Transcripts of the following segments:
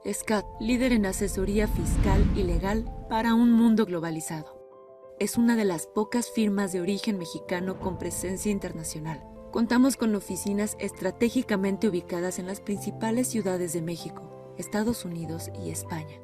SCAT, líder en asesoría fiscal y legal para un mundo globalizado. Es una de las pocas firmas de origen mexicano con presencia internacional. Contamos con oficinas estratégicamente ubicadas en las principales ciudades de México, Estados Unidos y España.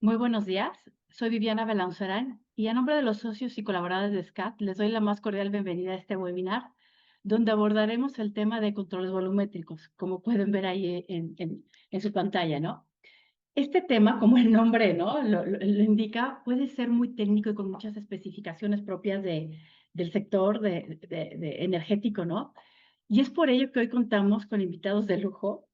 Muy buenos días, soy Viviana Belanzarán y a nombre de los socios y colaboradores de SCAT les doy la más cordial bienvenida a este webinar donde abordaremos el tema de controles volumétricos, como pueden ver ahí en su pantalla, ¿no? Este tema, como el nombre, ¿no? Lo indica, puede ser muy técnico y con muchas especificaciones propias del sector energético, ¿no? Y es por ello que hoy contamos con invitados de lujo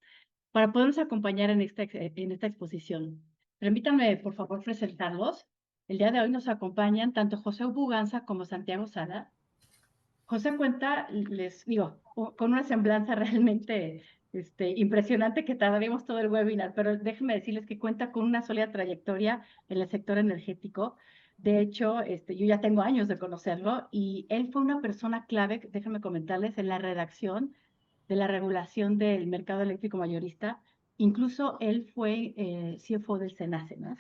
para podernos acompañar en esta exposición. Permítanme, por favor, presentarlos. El día de hoy nos acompañan tanto José Buganza como Santiago Sala. José cuenta, les digo, con una semblanza realmente impresionante que tardaríamos todo el webinar, pero déjenme decirles que cuenta con una sólida trayectoria en el sector energético. De hecho, yo ya tengo años de conocerlo y él fue una persona clave, déjenme comentarles, en la redacción de la regulación del mercado eléctrico mayorista. Incluso él fue CFO del SENACE, ¿no?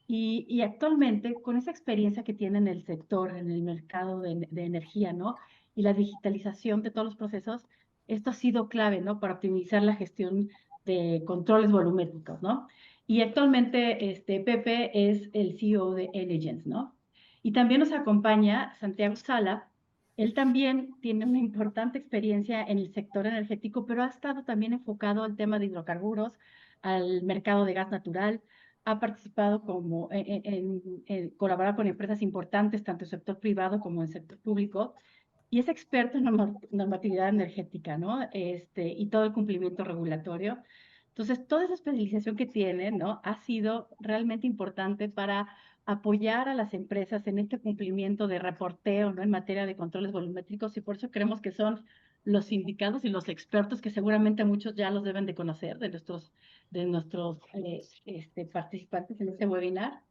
Y actualmente, con esa experiencia que tiene en el sector, en el mercado de energía, ¿no? Y la digitalización de todos los procesos, esto ha sido clave, ¿no? Para optimizar la gestión de controles volumétricos, ¿no? Y actualmente, Pepe es el CEO de Energens, ¿no? Y también nos acompaña Santiago Sala. Él también tiene una importante experiencia en el sector energético, pero ha estado también enfocado al tema de hidrocarburos, al mercado de gas natural. Ha participado como en colaborar con empresas importantes, tanto en el sector privado como en el sector público, y es experto en normatividad energética, ¿no? Y todo el cumplimiento regulatorio. Entonces, toda esa especialización que tiene, ¿no? Ha sido realmente importante para apoyar a las empresas en este cumplimiento de reporteo, ¿no? En materia de controles volumétricos, y por eso creemos que son los indicados y los expertos que seguramente muchos ya los deben de conocer de nuestros participantes en este webinar.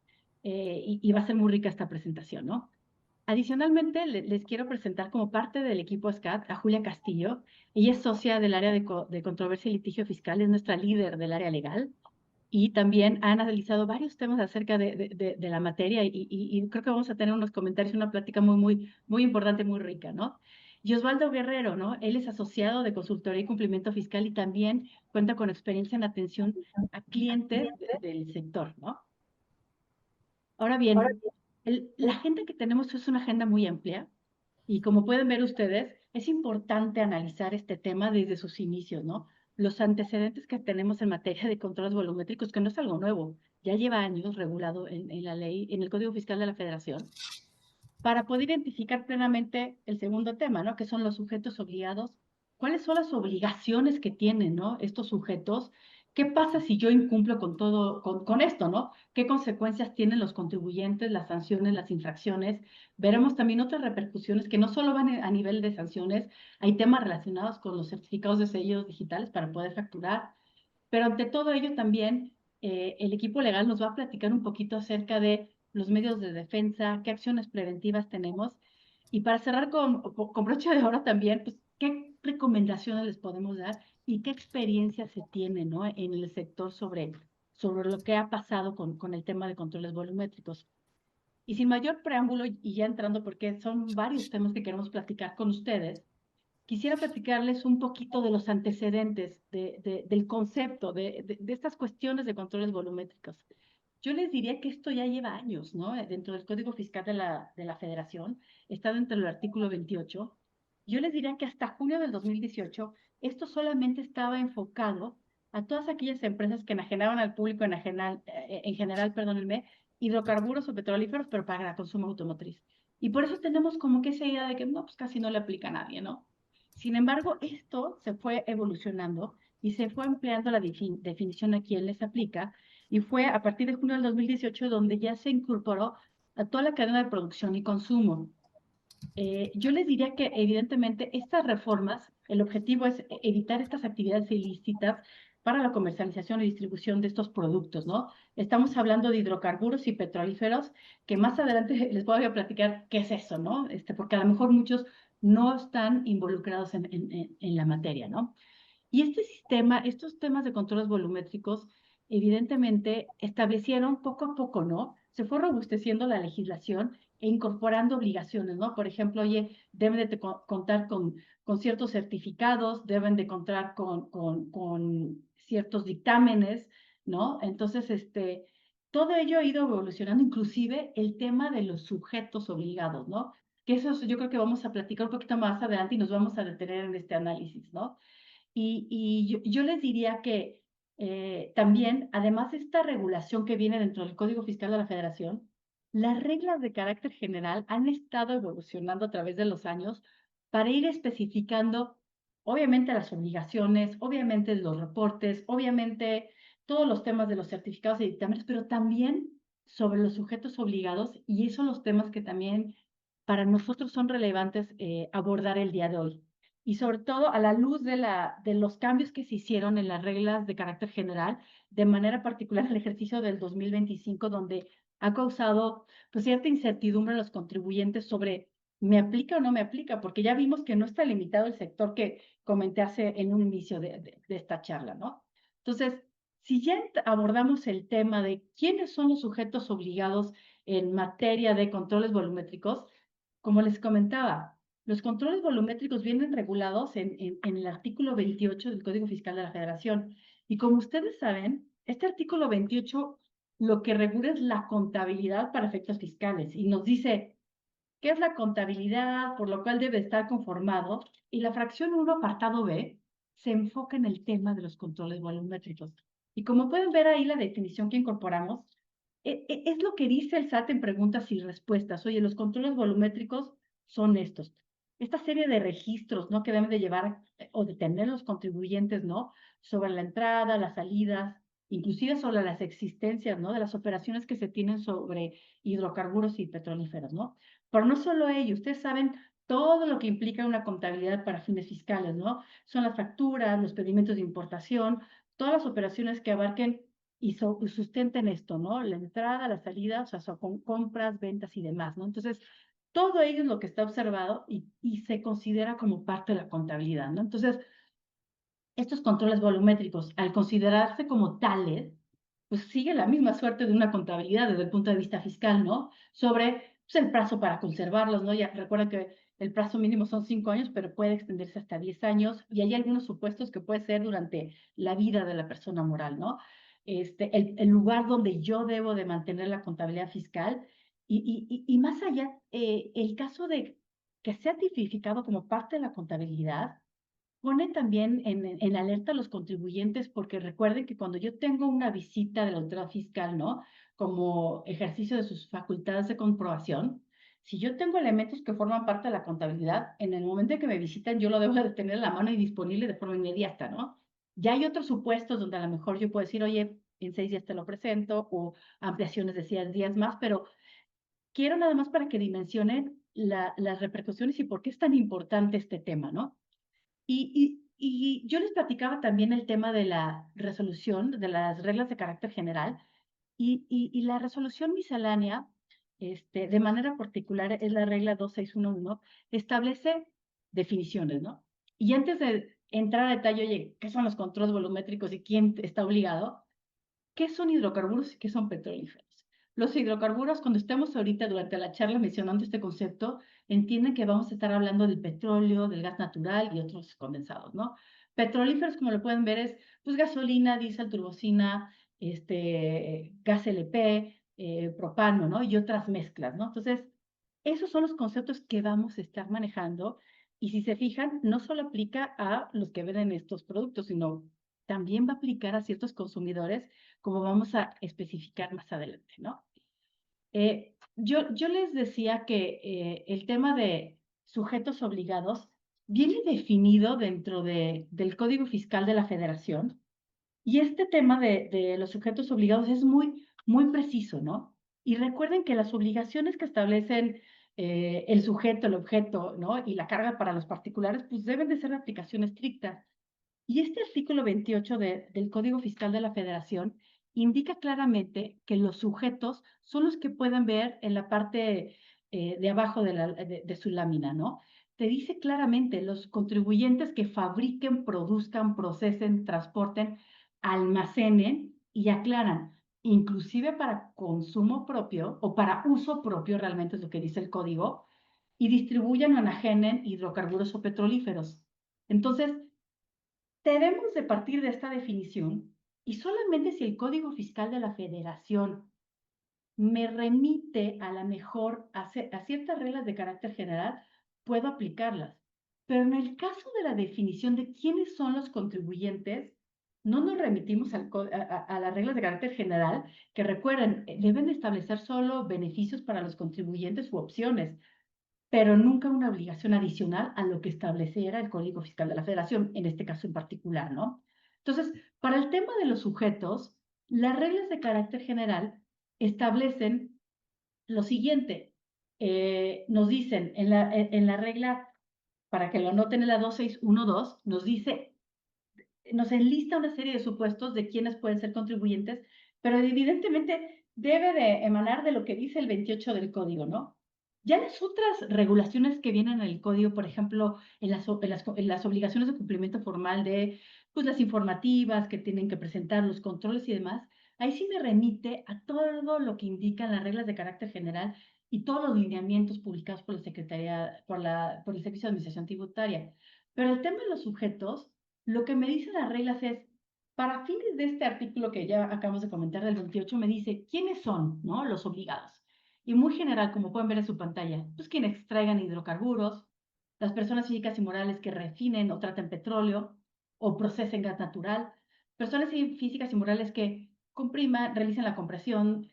Y va a ser muy rica esta presentación, ¿no? Adicionalmente, les quiero presentar como parte del equipo SCAT a Julia Castillo. Ella es socia del área de controversia y litigio fiscal, es nuestra líder del área legal y también ha analizado varios temas acerca de la materia y creo que vamos a tener unos comentarios, una plática muy importante, muy rica, ¿no? Y Osvaldo Guerrero, ¿no? Él es asociado de consultoría y cumplimiento fiscal y también cuenta con experiencia en atención a clientes del sector, ¿no? Ahora bien, la agenda que tenemos es una agenda muy amplia y como pueden ver ustedes, es importante analizar este tema desde sus inicios, ¿no? Los antecedentes que tenemos en materia de controles volumétricos, que no es algo nuevo, ya lleva años regulado en la ley, en el Código Fiscal de la Federación, para poder identificar plenamente el segundo tema, ¿no? Que son los sujetos obligados. ¿Cuáles son las obligaciones que tienen, ¿no? Estos sujetos. ¿Qué pasa si yo incumplo con todo, con esto, ¿no? ¿Qué consecuencias tienen los contribuyentes, las sanciones, las infracciones? Veremos también otras repercusiones que no solo van a nivel de sanciones, hay temas relacionados con los certificados de sellos digitales para poder facturar, pero ante todo ello también el equipo legal nos va a platicar un poquito acerca de los medios de defensa, qué acciones preventivas tenemos. Y para cerrar con broche de oro también, pues, qué recomendaciones les podemos dar y qué experiencia se tiene, ¿no? En el sector sobre lo que ha pasado con el tema de controles volumétricos. Y sin mayor preámbulo, y ya entrando, porque son varios temas que queremos platicar con ustedes, quisiera platicarles un poquito de los antecedentes del concepto, de estas cuestiones de controles volumétricos. Yo les diría que esto ya lleva años, ¿no? Dentro del Código Fiscal de la Federación, está dentro del artículo 28. Yo les diría que hasta junio del 2018, esto solamente estaba enfocado a todas aquellas empresas que enajenaban al público en general, perdónenme, hidrocarburos o petrolíferos, pero para consumo automotriz. Y por eso tenemos como que esa idea de que no, pues casi no le aplica a nadie, ¿no? Sin embargo, esto se fue evolucionando y se fue ampliando la definición a quién les aplica y fue a partir de junio del 2018 donde ya se incorporó a toda la cadena de producción y consumo. Yo les diría que evidentemente estas reformas, el objetivo es evitar estas actividades ilícitas para la comercialización y distribución de estos productos, ¿no? Estamos hablando de hidrocarburos y petrolíferos, que más adelante les voy a platicar qué es eso, ¿no? Porque a lo mejor muchos no están involucrados en la materia, ¿no? Y este sistema, estos temas de controles volumétricos, evidentemente establecieron poco a poco, ¿no? Se fue robusteciendo la legislación e incorporando obligaciones, ¿no? Por ejemplo, oye, deben de contar con ciertos certificados, deben de contar con ciertos dictámenes, ¿no? Entonces, todo ello ha ido evolucionando, inclusive el tema de los sujetos obligados, ¿no? Que eso yo creo que vamos a platicar un poquito más adelante y nos vamos a detener en este análisis, ¿no? Y yo les diría que también, además de esta regulación que viene dentro del Código Fiscal de la Federación, las reglas de carácter general han estado evolucionando a través de los años para ir especificando, obviamente, las obligaciones, obviamente los reportes, obviamente todos los temas de los certificados y dictámenes, pero también sobre los sujetos obligados, y esos son los temas que también para nosotros son relevantes abordar el día de hoy y sobre todo a la luz de los cambios que se hicieron en las reglas de carácter general, de manera particular el ejercicio del 2025, donde ha causado pues, cierta incertidumbre a los contribuyentes sobre ¿me aplica o no me aplica? Porque ya vimos que no está limitado el sector que comenté hace en un inicio de esta charla, ¿no? Entonces, si ya abordamos el tema de quiénes son los sujetos obligados en materia de controles volumétricos, como les comentaba, los controles volumétricos vienen regulados en el artículo 28 del Código Fiscal de la Federación. Y como ustedes saben, este artículo 28 lo que regula es la contabilidad para efectos fiscales y nos dice qué es la contabilidad, por lo cual debe estar conformado. Y la fracción 1, apartado B, se enfoca en el tema de los controles volumétricos. Y como pueden ver ahí la definición que incorporamos, es lo que dice el SAT en preguntas y respuestas. Oye, los controles volumétricos son estos. Esta serie de registros, ¿no? Que deben de llevar o de tener los contribuyentes, ¿no? Sobre la entrada, las salidas, inclusive sobre las existencias, ¿no? De las operaciones que se tienen sobre hidrocarburos y petrolíferos, ¿no? Pero no solo ello, ustedes saben todo lo que implica una contabilidad para fines fiscales, ¿no? Son las facturas, los pedimientos de importación, todas las operaciones que abarquen y sustenten esto, ¿no? La entrada, la salida, o sea, son compras, ventas y demás, ¿no? Entonces, todo ello es lo que está observado y se considera como parte de la contabilidad, ¿no? Entonces, estos controles volumétricos, al considerarse como tales, pues sigue la misma suerte de una contabilidad desde el punto de vista fiscal, ¿no? Sobre pues, el plazo para conservarlos, ¿no? Ya recuerda que el plazo mínimo son 5 años, pero puede extenderse hasta 10 años y hay algunos supuestos que puede ser durante la vida de la persona moral, ¿no? El lugar donde yo debo de mantener la contabilidad fiscal y más allá, el caso de que sea tipificado como parte de la contabilidad, pone también en alerta a los contribuyentes porque recuerden que cuando yo tengo una visita de la autoridad fiscal, ¿no? Como ejercicio de sus facultades de comprobación, si yo tengo elementos que forman parte de la contabilidad, en el momento en que me visitan, yo lo debo de tener en la mano y disponible de forma inmediata, ¿no? Ya hay otros supuestos donde a lo mejor yo puedo decir, oye, en 6 días te lo presento o ampliaciones de 6 días más, pero quiero nada más para que dimensionen las repercusiones y por qué es tan importante este tema, ¿no? Y yo les platicaba también el tema de la resolución, de las reglas de carácter general, y la resolución miscelánea, de manera particular, es la regla 2611, establece definiciones, ¿no? Y antes de entrar a detalle, oye, ¿qué son los controles volumétricos y quién está obligado? ¿Qué son hidrocarburos y qué son petrolíferos? Los hidrocarburos, cuando estemos ahorita durante la charla mencionando este concepto, entienden que vamos a estar hablando del petróleo, del gas natural y otros condensados, ¿no? Petrolíferos, como lo pueden ver, es pues gasolina, diésel, turbocina, gas LP, propano, ¿no? Y otras mezclas, ¿no? Entonces, esos son los conceptos que vamos a estar manejando. Y si se fijan, no solo aplica a los que venden estos productos, sino también va a aplicar a ciertos consumidores como vamos a especificar más adelante, ¿no? Yo les decía que el tema de sujetos obligados viene definido dentro del Código Fiscal de la Federación y este tema de los sujetos obligados es muy, muy preciso, ¿no? Y recuerden que las obligaciones que establecen el sujeto, el objeto, ¿no? Y la carga para los particulares, pues deben de ser de aplicación estricta. Y este artículo 28 del Código Fiscal de la Federación indica claramente que los sujetos son los que pueden ver en la parte de abajo de su lámina, ¿no? Te dice claramente los contribuyentes que fabriquen, produzcan, procesen, transporten, almacenen y aclaran, inclusive para consumo propio o para uso propio, realmente es lo que dice el código, y distribuyan o enajenen hidrocarburos o petrolíferos. Entonces, debemos de partir de esta definición y solamente si el Código Fiscal de la Federación me remite a la mejor a ciertas reglas de carácter general, puedo aplicarlas. Pero en el caso de la definición de quiénes son los contribuyentes, no nos remitimos a las reglas de carácter general, que recuerden, deben establecer solo beneficios para los contribuyentes u opciones, pero nunca una obligación adicional a lo que estableciera el Código Fiscal de la Federación, en este caso en particular, ¿no? Entonces, para el tema de los sujetos, las reglas de carácter general establecen lo siguiente. Nos dicen en la regla, para que lo anoten en la 2612, nos dice, nos enlista una serie de supuestos de quiénes pueden ser contribuyentes, pero evidentemente debe de emanar de lo que dice el 28 del código, ¿no? Ya las otras regulaciones que vienen en el código, por ejemplo, en las obligaciones de cumplimiento formal de pues, las informativas que tienen que presentar, los controles y demás, ahí sí me remite a todo lo que indican las reglas de carácter general y todos los lineamientos publicados por la Secretaría, por el Servicio de Administración Tributaria. Pero el tema de los sujetos, lo que me dicen las reglas es, para fines de este artículo que ya acabamos de comentar del 28, me dice quiénes son, ¿no? Los obligados. Y muy general, como pueden ver en su pantalla, pues quienes extraigan hidrocarburos, las personas físicas y morales que refinen o traten petróleo o procesen gas natural, personas físicas y morales que compriman, realicen la compresión,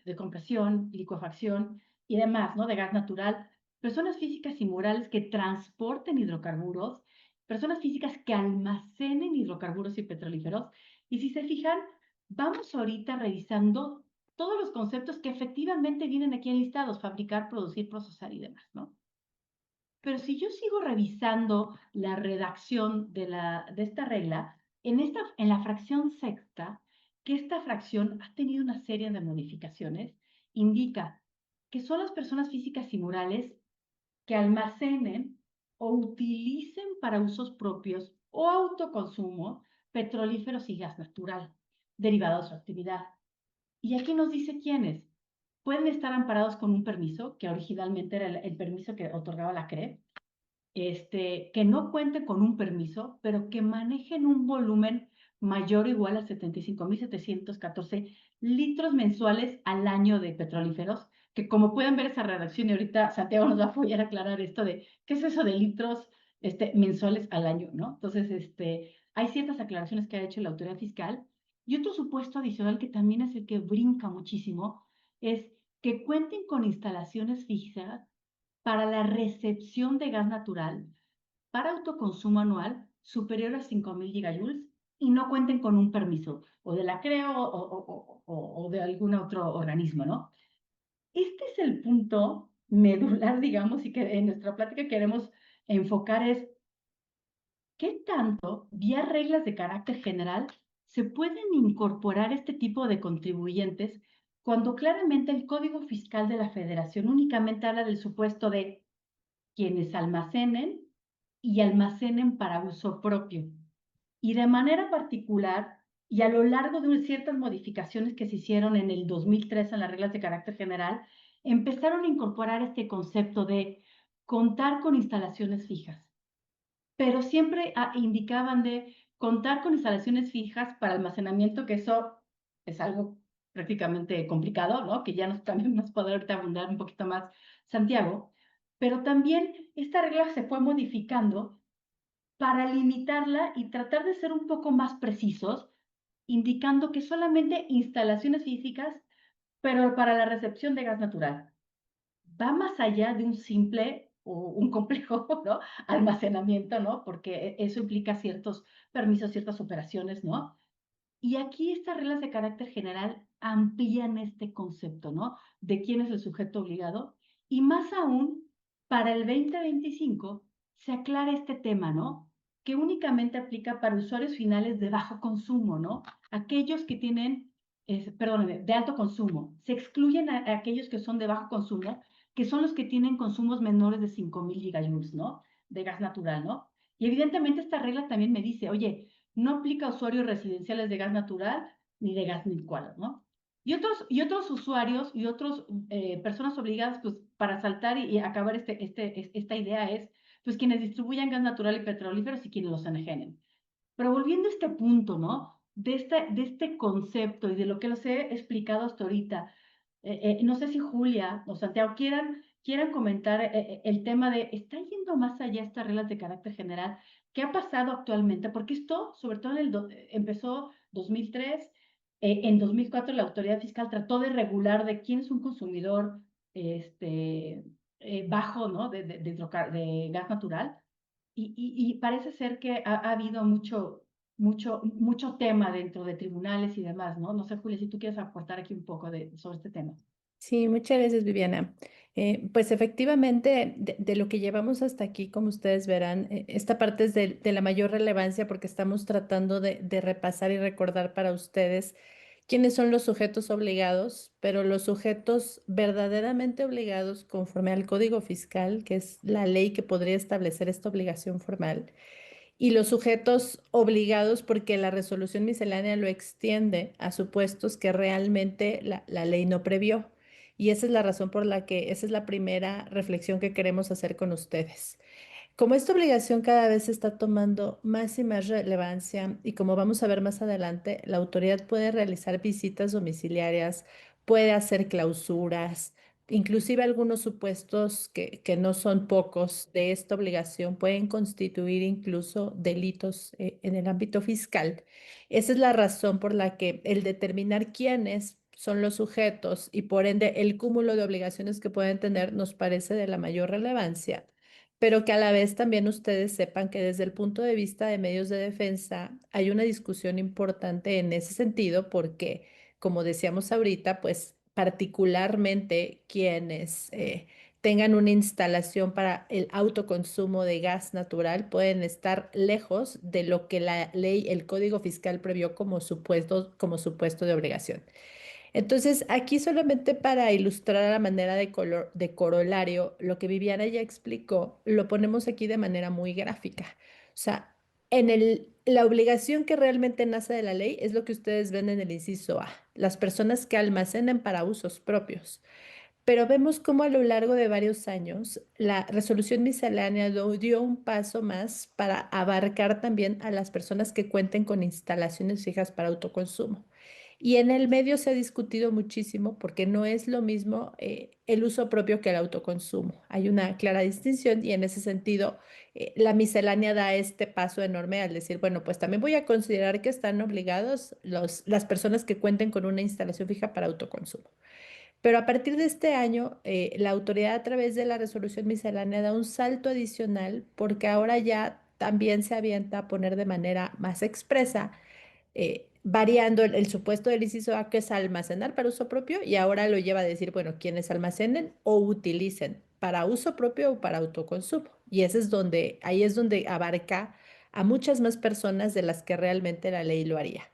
licuefacción y demás, ¿no? De gas natural, personas físicas y morales que transporten hidrocarburos, personas físicas que almacenen hidrocarburos y petrolíferos. Y si se fijan, vamos ahorita revisando todos los conceptos que efectivamente vienen aquí enlistados, fabricar, producir, procesar y demás, ¿no? Pero si yo sigo revisando la redacción de esta regla, en la fracción sexta, que esta fracción ha tenido una serie de modificaciones, indica que son las personas físicas y morales que almacenen o utilicen para usos propios o autoconsumo petrolíferos y gas natural, derivados de su actividad. Y aquí nos dice quiénes. Pueden estar amparados con un permiso, que originalmente era el permiso que otorgaba la CRE, que no cuenten con un permiso, pero que manejen un volumen mayor o igual a 75.714 litros mensuales al año de petrolíferos, que como pueden ver esa redacción, y ahorita Santiago nos va a apoyar a aclarar esto de qué es eso de litros mensuales al año, ¿no? Entonces, hay ciertas aclaraciones que ha hecho la autoridad fiscal. Y otro supuesto adicional que también es el que brinca muchísimo es que cuenten con instalaciones fijas para la recepción de gas natural para autoconsumo anual superior a 5.000 gigajoules y no cuenten con un permiso o de la CREO o de algún otro organismo, ¿no? Este es el punto medular, digamos, y que en nuestra plática queremos enfocar es qué tanto, vía reglas de carácter general, se pueden incorporar este tipo de contribuyentes cuando claramente el Código Fiscal de la Federación únicamente habla del supuesto de quienes almacenen para uso propio. Y de manera particular, y a lo largo de ciertas modificaciones que se hicieron en el 2003 en las reglas de carácter general, empezaron a incorporar este concepto de contar con instalaciones fijas, pero siempre indicaban de contar con instalaciones fijas para almacenamiento, que eso es algo prácticamente complicado, ¿no? Que ya también nos podrá ahorita abundar un poquito más Santiago, pero también esta regla se fue modificando para limitarla y tratar de ser un poco más precisos, indicando que solamente instalaciones físicas, pero para la recepción de gas natural. Va más allá de un simple o un complejo, ¿no? Almacenamiento, ¿no? Porque eso implica ciertos permisos, ciertas operaciones, ¿no? Y aquí estas reglas de carácter general amplían este concepto, ¿no? De quién es el sujeto obligado. Y más aún, para el 2025 se aclara este tema, ¿no? Que únicamente aplica para usuarios finales de bajo consumo, ¿no? Aquellos que tienen, perdóneme, de alto consumo. Se excluyen a aquellos que son de bajo consumo, que son los que tienen consumos menores de 5,000 gigajoules, ¿no? De gas natural, ¿no? Y evidentemente esta regla también me dice, oye, no aplica a usuarios residenciales de gas natural ni de gas licuado, ¿no? Y otros usuarios y otras personas obligadas, pues, para saltar y acabar esta idea es, pues, quienes distribuyan gas natural y petrolíferos y quienes los enajenen. Pero volviendo a este punto, ¿no? De este concepto y de lo que les he explicado hasta ahorita, no sé si Julia o Santiago quieran comentar el tema de, ¿está yendo más allá estas reglas de carácter general? ¿Qué ha pasado actualmente? Porque esto, sobre todo empezó 2003, en 2004 la autoridad fiscal trató de regular de quién es un consumidor bajo, ¿no? De gas natural. Y parece ser que ha habido mucho tema dentro de tribunales y demás, ¿no? No sé, Julia, si tú quieres aportar aquí un poco sobre este tema. Sí, muchas gracias, Viviana. Pues efectivamente, de lo que llevamos hasta aquí, como ustedes verán, esta parte es de la mayor relevancia porque estamos tratando de repasar y recordar para ustedes quiénes son los sujetos obligados, pero los sujetos verdaderamente obligados conforme al Código Fiscal, que es la ley que podría establecer esta obligación formal, y los sujetos obligados porque la resolución miscelánea lo extiende a supuestos que realmente la ley no previó. Y esa es la razón por la que esa es la primera reflexión que queremos hacer con ustedes. Como esta obligación cada vez está tomando más y más relevancia y como vamos a ver más adelante, la autoridad puede realizar visitas domiciliarias, puede hacer clausuras, inclusive algunos supuestos que no son pocos de esta obligación pueden constituir incluso delitos en el ámbito fiscal. Esa es la razón por la que el determinar quiénes son los sujetos y por ende el cúmulo de obligaciones que pueden tener nos parece de la mayor relevancia, pero que a la vez también ustedes sepan que desde el punto de vista de medios de defensa hay una discusión importante en ese sentido porque, como decíamos ahorita, pues particularmente quienes tengan una instalación para el autoconsumo de gas natural pueden estar lejos de lo que la ley, el Código Fiscal previó como supuesto de obligación. Entonces, aquí solamente para ilustrar a la manera de corolario, lo que Viviana ya explicó, lo ponemos aquí de manera muy gráfica. O sea, la obligación que realmente nace de la ley es lo que ustedes ven en el inciso A, las personas que almacenan para usos propios. Pero vemos cómo a lo largo de varios años la resolución miscelánea dio un paso más para abarcar también a las personas que cuenten con instalaciones fijas para autoconsumo. Y en el medio se ha discutido muchísimo porque no es lo mismo el uso propio que el autoconsumo. Hay una clara distinción y en ese sentido la miscelánea da este paso enorme al decir, bueno, pues también voy a considerar que están obligados las personas que cuenten con una instalación fija para autoconsumo. Pero a partir de este año, la autoridad a través de la resolución miscelánea da un salto adicional porque ahora ya también se avienta a poner de manera más expresa variando el supuesto del inciso A, que es almacenar para uso propio, y ahora lo lleva a decir, bueno, quienes almacenen o utilicen para uso propio o para autoconsumo. Y ahí es donde abarca a muchas más personas de las que realmente la ley lo haría.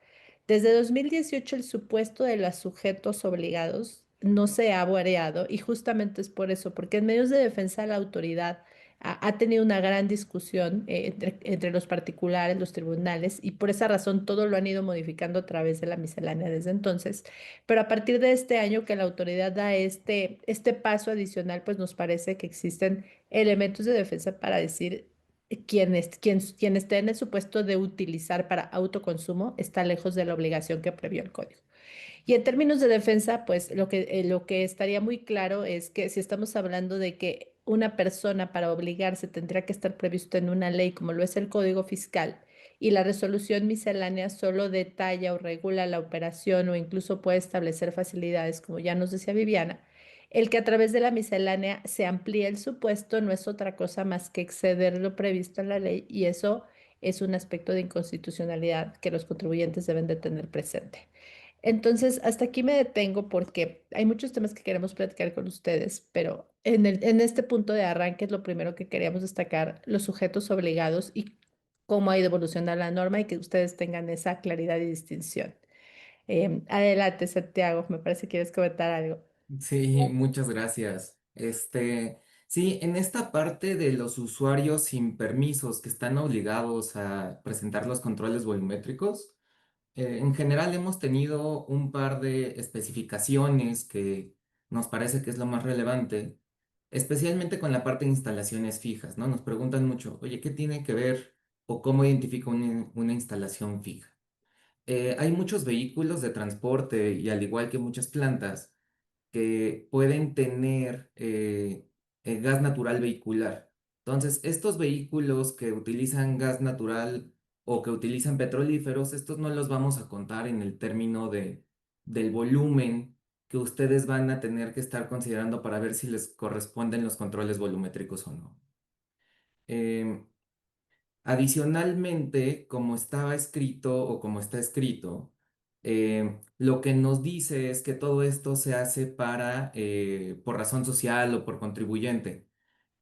Desde 2018 el supuesto de los sujetos obligados no se ha variado y justamente es por eso, porque en medios de defensa la autoridad ha tenido una gran discusión entre los particulares, los tribunales, y por esa razón todo lo han ido modificando a través de la miscelánea desde entonces. Pero a partir de este año que la autoridad da este paso adicional, pues nos parece que existen elementos de defensa para decir quien esté en el supuesto de utilizar para autoconsumo está lejos de la obligación que previó el código. Y en términos de defensa, pues lo que estaría muy claro es que si estamos hablando de que una persona para obligarse tendría que estar previsto en una ley como lo es el Código Fiscal y la resolución miscelánea solo detalla o regula la operación o incluso puede establecer facilidades, como ya nos decía Viviana, el que a través de la miscelánea se amplíe el supuesto no es otra cosa más que exceder lo previsto en la ley y eso es un aspecto de inconstitucionalidad que los contribuyentes deben de tener presente. Entonces, hasta aquí me detengo porque hay muchos temas que queremos platicar con ustedes, pero en este punto de arranque es lo primero que queríamos destacar, los sujetos obligados y cómo ha ido evolucionando la norma y que ustedes tengan esa claridad y distinción. Adelante, Santiago, me parece que quieres comentar algo. Sí, muchas gracias. Sí, en esta parte de los usuarios sin permisos que están obligados a presentar los controles volumétricos, en general hemos tenido un par de especificaciones que nos parece que es lo más relevante, especialmente con la parte de instalaciones fijas, ¿no? Nos preguntan mucho, oye, ¿qué tiene que ver o cómo identifica una instalación fija? Hay muchos vehículos de transporte y al igual que muchas plantas, que pueden tener gas natural vehicular. Entonces, estos vehículos que utilizan gas natural o que utilizan petrolíferos, estos no los vamos a contar en el término del volumen que ustedes van a tener que estar considerando para ver si les corresponden los controles volumétricos o no. Em, Adicionalmente, como estaba escrito o como está escrito, lo que nos dice es que todo esto se hace por razón social o por contribuyente.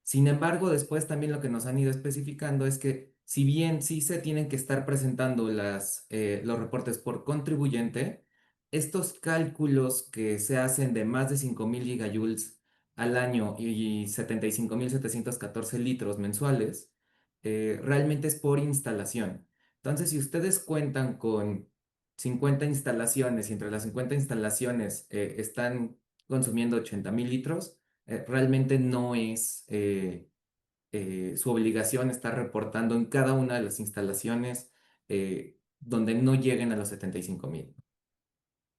Sin embargo, después también lo que nos han ido especificando es que si bien sí se tienen que estar presentando los reportes por contribuyente, estos cálculos que se hacen de más de 5.000 gigajoules al año y 75.714 litros mensuales, realmente es por instalación. Entonces, si ustedes cuentan con 50 instalaciones y entre las 50 instalaciones están consumiendo 80.000 litros, realmente no es su obligación estar reportando en cada una de las instalaciones donde no lleguen a los 75.000. Oye, oye,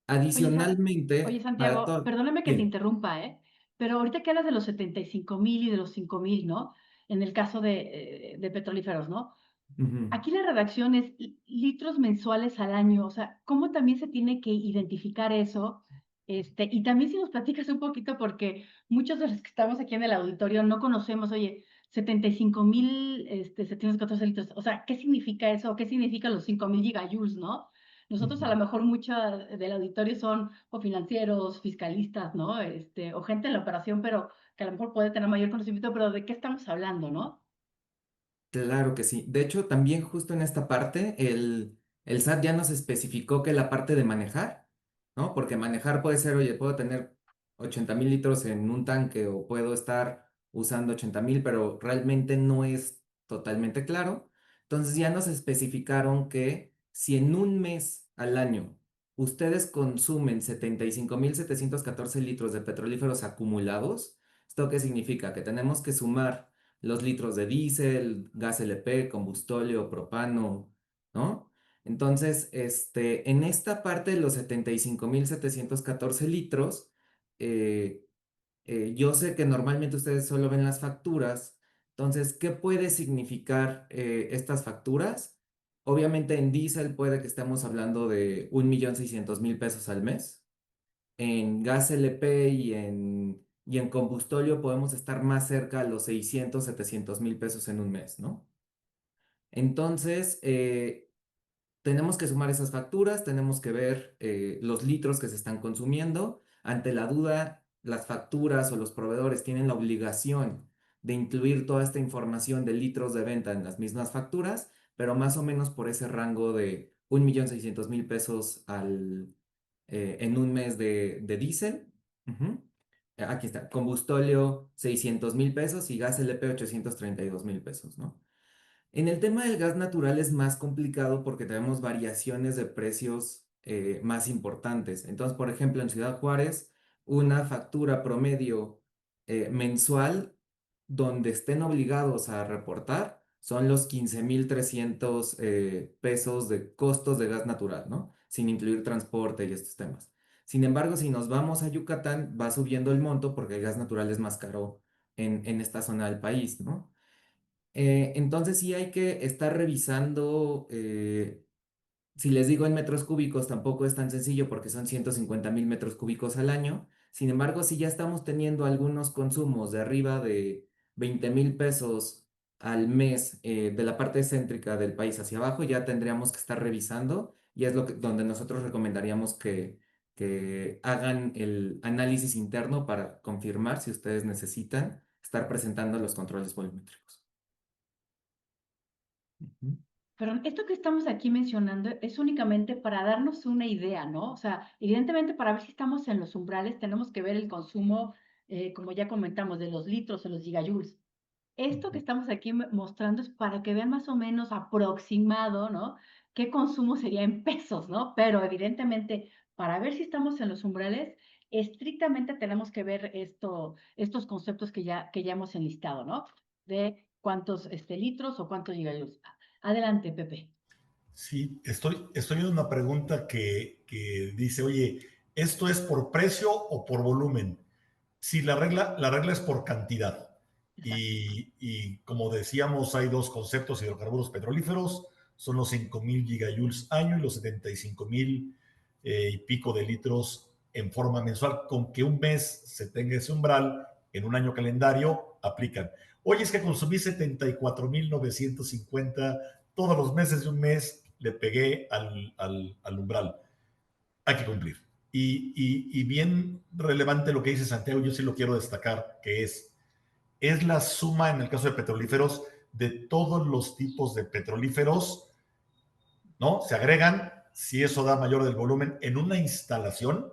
Adicionalmente, para Santiago, todo... perdóname que te Sí. interrumpa, ¿eh? Pero ahorita que hablas de los 75.000 y de los 5.000, ¿no? En el caso de petrolíferos, ¿no? Ujú. Aquí la redacción es litros mensuales al año, o sea, ¿cómo también se tiene que identificar eso? Y también si nos platicas un poquito, porque muchos de los que estamos aquí en el auditorio no conocemos, oye, 75.000, 714 litros, o sea, ¿qué significa eso? ¿Qué significan los 5.000 gigajoules, no? Nosotros a lo Ujú. mejor mucha del auditorio son o financieros, fiscalistas, ¿no? O gente en la operación, pero que a lo mejor puede tener mayor conocimiento, pero ¿de qué estamos hablando, no? Claro que sí. De hecho, también justo en esta parte, el SAT ya nos especificó que la parte de manejar, ¿no? Porque manejar puede ser, oye, puedo tener 80.000 litros en un tanque o puedo estar usando 80.000, pero realmente no es totalmente claro. Entonces ya nos especificaron que si en un mes al año ustedes consumen 75.714 litros de petrolíferos acumulados, ¿esto qué significa? Que tenemos que sumar los litros de diésel, gas LP, combustóleo, propano, ¿no? Entonces, en esta parte de los 75.714 litros, eh, yo sé que normalmente ustedes solo ven las facturas. Entonces, ¿qué puede significar estas facturas? Obviamente en diésel puede que estemos hablando de 1.600.000 pesos al mes. En gas LP y en combustóleo podemos estar más cerca a los 600-700 mil pesos en un mes, ¿no? Entonces, tenemos que sumar esas facturas, tenemos que ver los litros que se están consumiendo. Ante la duda, las facturas o los proveedores tienen la obligación de incluir toda esta información de litros de venta en las mismas facturas, pero más o menos por ese rango de 1.600.000 pesos en un mes de diésel. Ujú. Aquí está, combustóleo 600.000 pesos y gas LP 832.000 pesos, ¿no? En el tema del gas natural es más complicado porque tenemos variaciones de precios más importantes. Entonces, por ejemplo, en Ciudad Juárez, una factura promedio mensual donde estén obligados a reportar son los 15.300 pesos de costos de gas natural, ¿no? Sin incluir transporte y estos temas. Sin embargo, si nos vamos a Yucatán, va subiendo el monto porque el gas natural es más caro en esta zona del país, ¿no? Entonces sí hay que estar revisando, si les digo en metros cúbicos tampoco es tan sencillo porque son 150.000 metros cúbicos al año. Sin embargo, si ya estamos teniendo algunos consumos de arriba de 20.000 pesos al mes de la parte céntrica del país hacia abajo, ya tendríamos que estar revisando y es donde nosotros recomendaríamos que hagan el análisis interno para confirmar si ustedes necesitan estar presentando los controles volumétricos. Ujú. Pero esto que estamos aquí mencionando es únicamente para darnos una idea, ¿no? O sea, evidentemente para ver si estamos en los umbrales tenemos que ver el consumo, como ya comentamos, de los litros o los gigajoules. Esto que estamos aquí mostrando es para que vean más o menos aproximado, ¿no? Qué consumo sería en pesos, ¿no? Pero evidentemente, para ver si estamos en los umbrales, estrictamente tenemos que ver estos conceptos que ya hemos enlistado, ¿no? De cuántos litros o cuántos gigajoules. Adelante, Pepe. Sí, estoy viendo una pregunta que dice, oye, ¿esto es por precio o por volumen? Sí, la regla es por cantidad. Exacto. Y como decíamos, hay dos conceptos de hidrocarburos petrolíferos, son los 5,000 gigajoules año y los 75,000 y pico de litros en forma mensual. Con que un mes se tenga ese umbral, en un año calendario, aplican. Oye, es que consumí 74,950 todos los meses de un mes, le pegué al umbral. Hay que cumplir. Y bien relevante lo que dice Santiago, yo sí lo quiero destacar, que es la suma, en el caso de petrolíferos, de todos los tipos de petrolíferos, ¿no? Se agregan, si eso da mayor del volumen, en una instalación.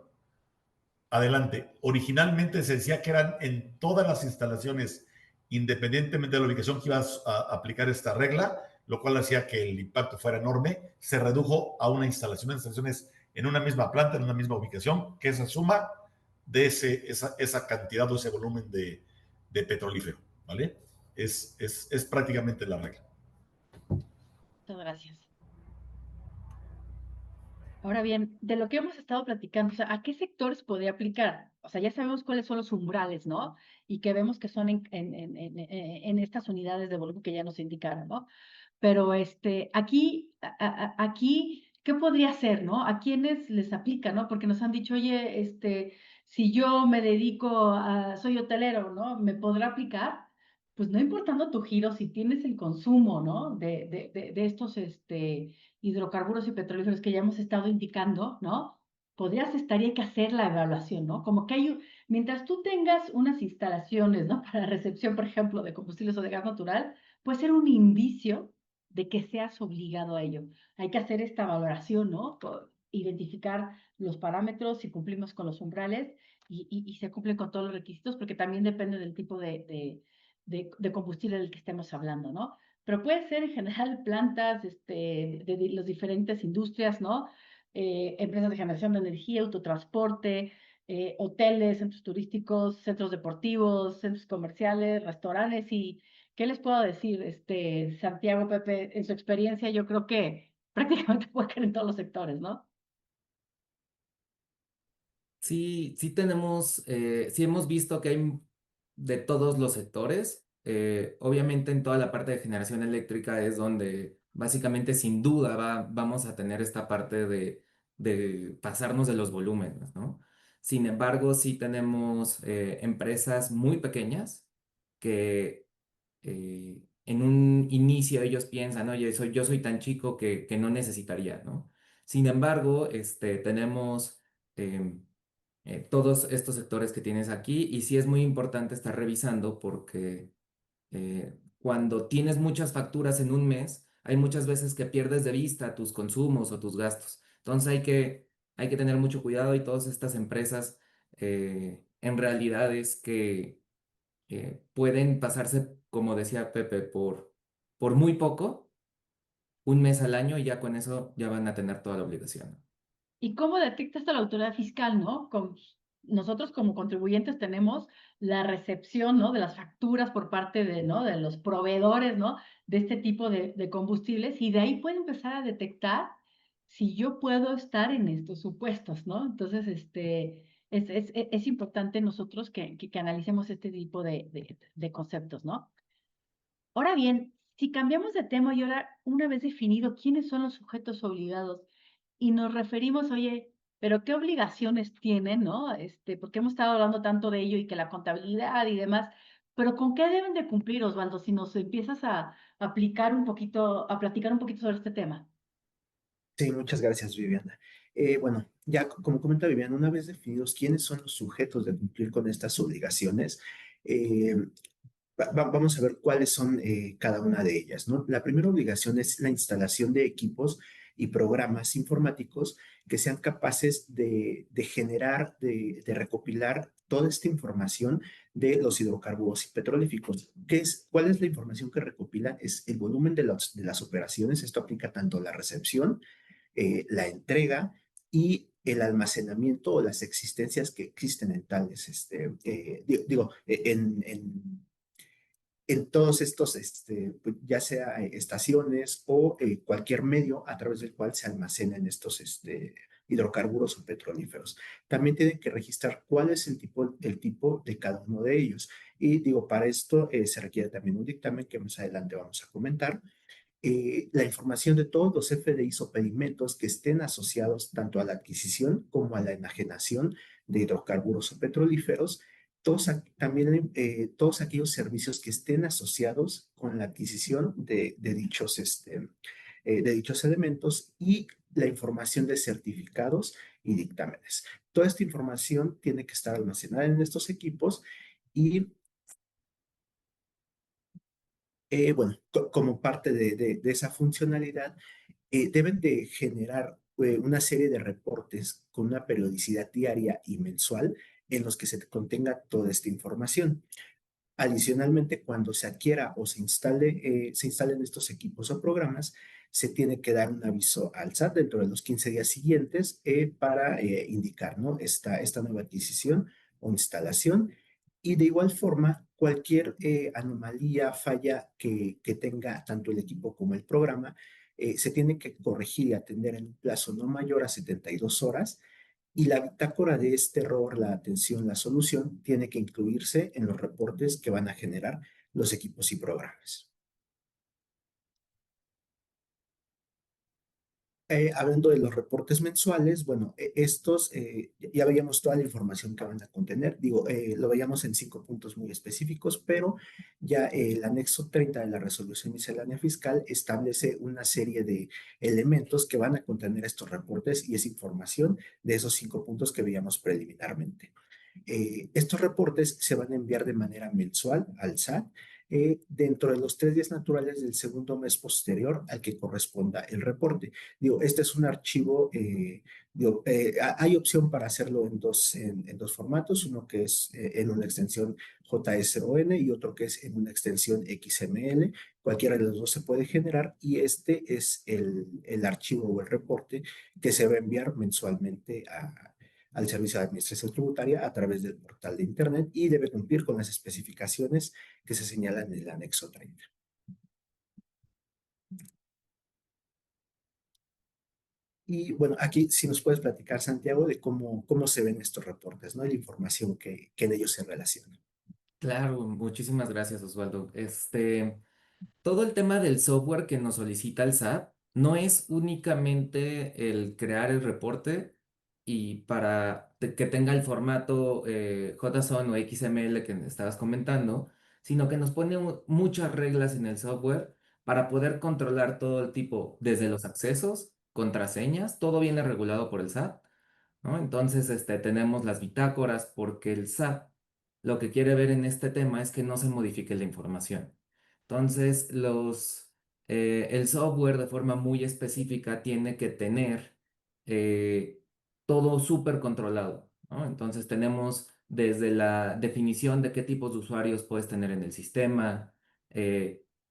Adelante. Originalmente se decía que eran en todas las instalaciones, independientemente de la ubicación que ibas a aplicar esta regla, lo cual hacía que el impacto fuera enorme. Se redujo a una instalación, instalaciones en una misma planta, en una misma ubicación, que esa suma de esa cantidad o ese volumen de petrolífero, ¿vale? Es prácticamente la regla. Muchas gracias. Ahora bien, de lo que hemos estado platicando, o sea, ¿a qué sectores podría aplicar? O sea, ya sabemos cuáles son los umbrales, ¿no? Y que vemos que son en estas unidades de volumen que ya nos indicaron, ¿no? Pero aquí, ¿qué podría ser, no? ¿A quiénes les aplica, no? Porque nos han dicho, oye, si yo me dedico soy hotelero, ¿no? ¿Me podrá aplicar? Pues no importando tu giro, si tienes el consumo, ¿no? De estos, hidrocarburos y petrolíferos que ya hemos estado indicando, ¿no? Estaría que hacer la evaluación, ¿no? Como que mientras tú tengas unas instalaciones, ¿no? Para recepción, por ejemplo, de combustibles o de gas natural, puede ser un indicio de que seas obligado a ello. Hay que hacer esta valoración, ¿no? Identificar los parámetros, si cumplimos con los umbrales y se cumplen con todos los requisitos, porque también depende del tipo de combustible del que estemos hablando, ¿no? Pero puede ser en general plantas de las diferentes industrias, ¿no? Empresas de generación de energía, autotransporte, hoteles, centros turísticos, centros deportivos, centros comerciales, restaurantes y ¿qué les puedo decir? Santiago, Pepe, en su experiencia yo creo que prácticamente puede caer en todos los sectores, ¿no? Sí, sí tenemos, sí hemos visto que hay de todos los sectores. Obviamente en toda la parte de generación eléctrica es donde básicamente sin duda vamos a tener esta parte de pasarnos de los volúmenes, ¿no? Sin embargo, sí tenemos empresas muy pequeñas que en un inicio ellos piensan, oye, yo soy tan chico que no necesitaría, ¿no? Sin embargo, tenemos todos estos sectores que tienes aquí y sí es muy importante estar revisando porque cuando tienes muchas facturas en un mes, hay muchas veces que pierdes de vista tus consumos o tus gastos. Entonces hay que tener mucho cuidado y todas estas empresas en realidad es que pueden pasarse, como decía Pepe, por muy poco, un mes al año y ya con eso ya van a tener toda la obligación. ¿Y cómo detecta esto la autoridad fiscal, no? Nosotros como contribuyentes tenemos la recepción, ¿no? De las facturas por parte ¿no? De los proveedores, ¿no? De este tipo de combustibles y de ahí puede empezar a detectar si yo puedo estar en estos supuestos, ¿no? Entonces, es importante nosotros que analicemos este tipo de conceptos, ¿no? Ahora bien, si cambiamos de tema y ahora, una vez definido quiénes son los sujetos obligados y nos referimos, oye, pero qué obligaciones tienen, ¿no? Porque hemos estado hablando tanto de ello y que la contabilidad y demás, Pero ¿con qué deben de cumplir, Osvaldo, si nos empiezas a aplicar un poquito, a platicar un poquito sobre este tema? Sí, muchas gracias, Viviana. Bueno, ya como comenta Viviana, una vez definidos quiénes son los sujetos de cumplir con estas obligaciones, eh, vamos a ver cuáles son cada una de ellas, ¿no? La primera obligación es la instalación de equipos y programas informáticos que sean capaces de generar, de recopilar toda esta información de los hidrocarburos y petrolíficos. ¿Cuál es la información que recopilan? Es el volumen de las operaciones. Esto aplica tanto a la recepción, la entrega y el almacenamiento o las existencias que existen en tales, en todos estos, pues, ya sea estaciones o cualquier medio a través del cual se almacenan estos hidrocarburos o petrolíferos. También tienen que registrar cuál es el tipo de cada uno de ellos. Y digo, para esto se requiere también un dictamen que más adelante vamos a comentar. La información de todos los FDIs o pedimentos que estén asociados tanto a la adquisición como a la enajenación de hidrocarburos o petrolíferos, también todos aquellos servicios que estén asociados con la adquisición de dichos elementos y la información de certificados y dictámenes. Toda esta información tiene que estar almacenada en estos equipos y bueno, como parte de esa funcionalidad, deben de generar una serie de reportes con una periodicidad diaria y mensual en los que se contenga toda esta información. Adicionalmente, cuando se adquiera o se instalen estos equipos o programas, se tiene que dar un aviso al SAT dentro de los 15 días siguientes para indicar, ¿no? esta nueva adquisición o instalación. Y de igual forma, cualquier anomalía, falla que tenga tanto el equipo como el programa, se tiene que corregir y atender en un plazo no mayor a 72 horas y la bitácora de este error, la atención, la solución, tiene que incluirse en los reportes que van a generar los equipos y programas. Hablando de los reportes mensuales, bueno, estos ya veíamos toda la información que van a contener. Digo, lo veíamos en 5 puntos muy específicos, pero ya el anexo 30 de la resolución miscelánea fiscal establece una serie de elementos que van a contener estos reportes y esa información de esos 5 puntos que veíamos preliminarmente. Estos reportes se van a enviar de manera mensual al SAT dentro de los 3 días naturales del segundo mes posterior al que corresponda el reporte. Digo, este es un archivo, hay opción para hacerlo en dos formatos, uno que es en una extensión JSON y otro que es en una extensión XML. Cualquiera de los dos se puede generar y este es el archivo o el reporte que se va a enviar mensualmente al Servicio de Administración Tributaria a través del portal de Internet y debe cumplir con las especificaciones que se señalan en el anexo 30. Y bueno, aquí si nos puedes platicar, Santiago, de cómo se ven estos reportes, ¿no? Y la información que en ellos se relaciona. Claro, muchísimas gracias, Osvaldo. Todo el tema del software que nos solicita el SAT no es únicamente el crear el reporte y para que tenga el formato JSON o XML que estabas comentando, sino que nos pone muchas reglas en el software para poder controlar todo el tipo, desde los accesos, contraseñas, todo viene regulado por el SAT, ¿no? Entonces, tenemos las bitácoras porque el SAT lo que quiere ver en este tema es que no se modifique la información. Entonces, el software de forma muy específica tiene que tener eh, todo súper controlado, ¿no? Entonces, tenemos desde la definición de qué tipos de usuarios puedes tener en el sistema,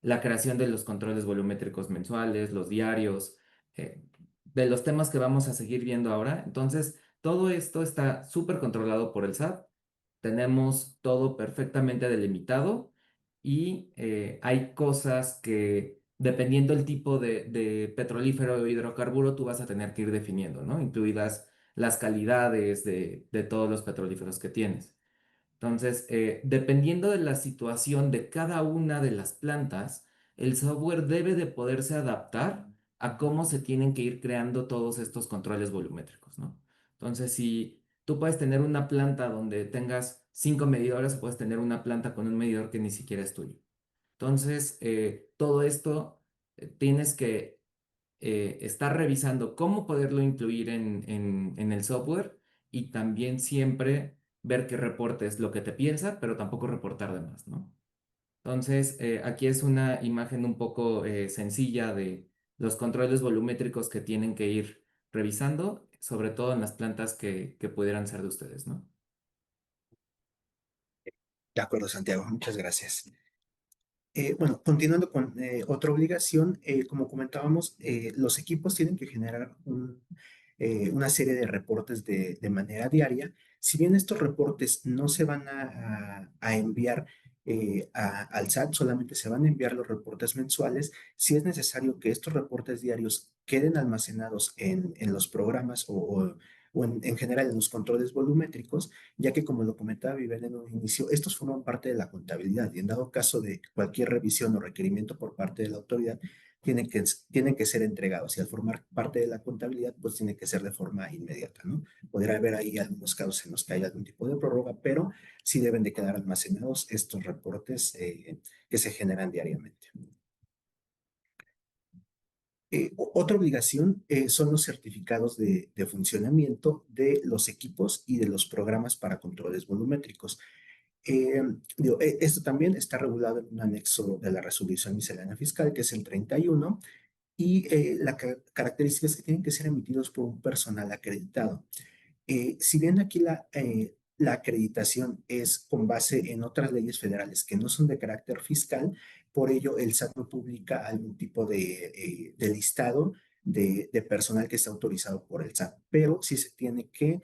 la creación de los controles volumétricos mensuales, los diarios, de los temas que vamos a seguir viendo ahora. Entonces, todo esto está súper controlado por el SAT. Tenemos todo perfectamente delimitado y hay cosas que, dependiendo del tipo de petrolífero o hidrocarburo, tú vas a tener que ir definiendo, ¿no? Incluidas las calidades de todos los petrolíferos que tienes. Entonces, dependiendo de la situación de cada una de las plantas, el software debe de poderse adaptar a cómo se tienen que ir creando todos estos controles volumétricos, ¿no? Entonces, si tú puedes tener una planta donde tengas 5 medidores o puedes tener una planta con un medidor que ni siquiera es tuyo. Entonces, todo esto tienes que estar revisando cómo poderlo incluir en el software y también siempre ver que reportes lo que te piensa, pero tampoco reportar de más, ¿no? Entonces, aquí es una imagen un poco sencilla de los controles volumétricos que tienen que ir revisando, sobre todo en las plantas que pudieran ser de ustedes, ¿no? De acuerdo, Santiago, muchas gracias. Bueno, continuando con otra obligación, como comentábamos, los equipos tienen que generar una serie de reportes de manera diaria. Si bien estos reportes no se van a enviar al SAT, solamente se van a enviar los reportes mensuales, sí es necesario que estos reportes diarios queden almacenados en los programas o en general en los controles volumétricos, ya que como lo comentaba Vivian en un inicio, estos forman parte de la contabilidad y en dado caso de cualquier revisión o requerimiento por parte de la autoridad, tienen que ser entregados y al formar parte de la contabilidad, pues tiene que ser de forma inmediata, ¿no? Podrá haber ahí algunos casos en los que hay algún tipo de prórroga, pero sí deben de quedar almacenados estos reportes que se generan diariamente. Otra obligación son los certificados de funcionamiento de los equipos y de los programas para controles volumétricos. Esto también está regulado en un anexo de la resolución miscelánea fiscal, que es el 31, y la característica es que tienen que ser emitidos por un personal acreditado. Si bien aquí la acreditación es con base en otras leyes federales que no son de carácter fiscal, por ello el SAT no publica algún tipo de listado de personal que está autorizado por el SAT, pero sí se tiene que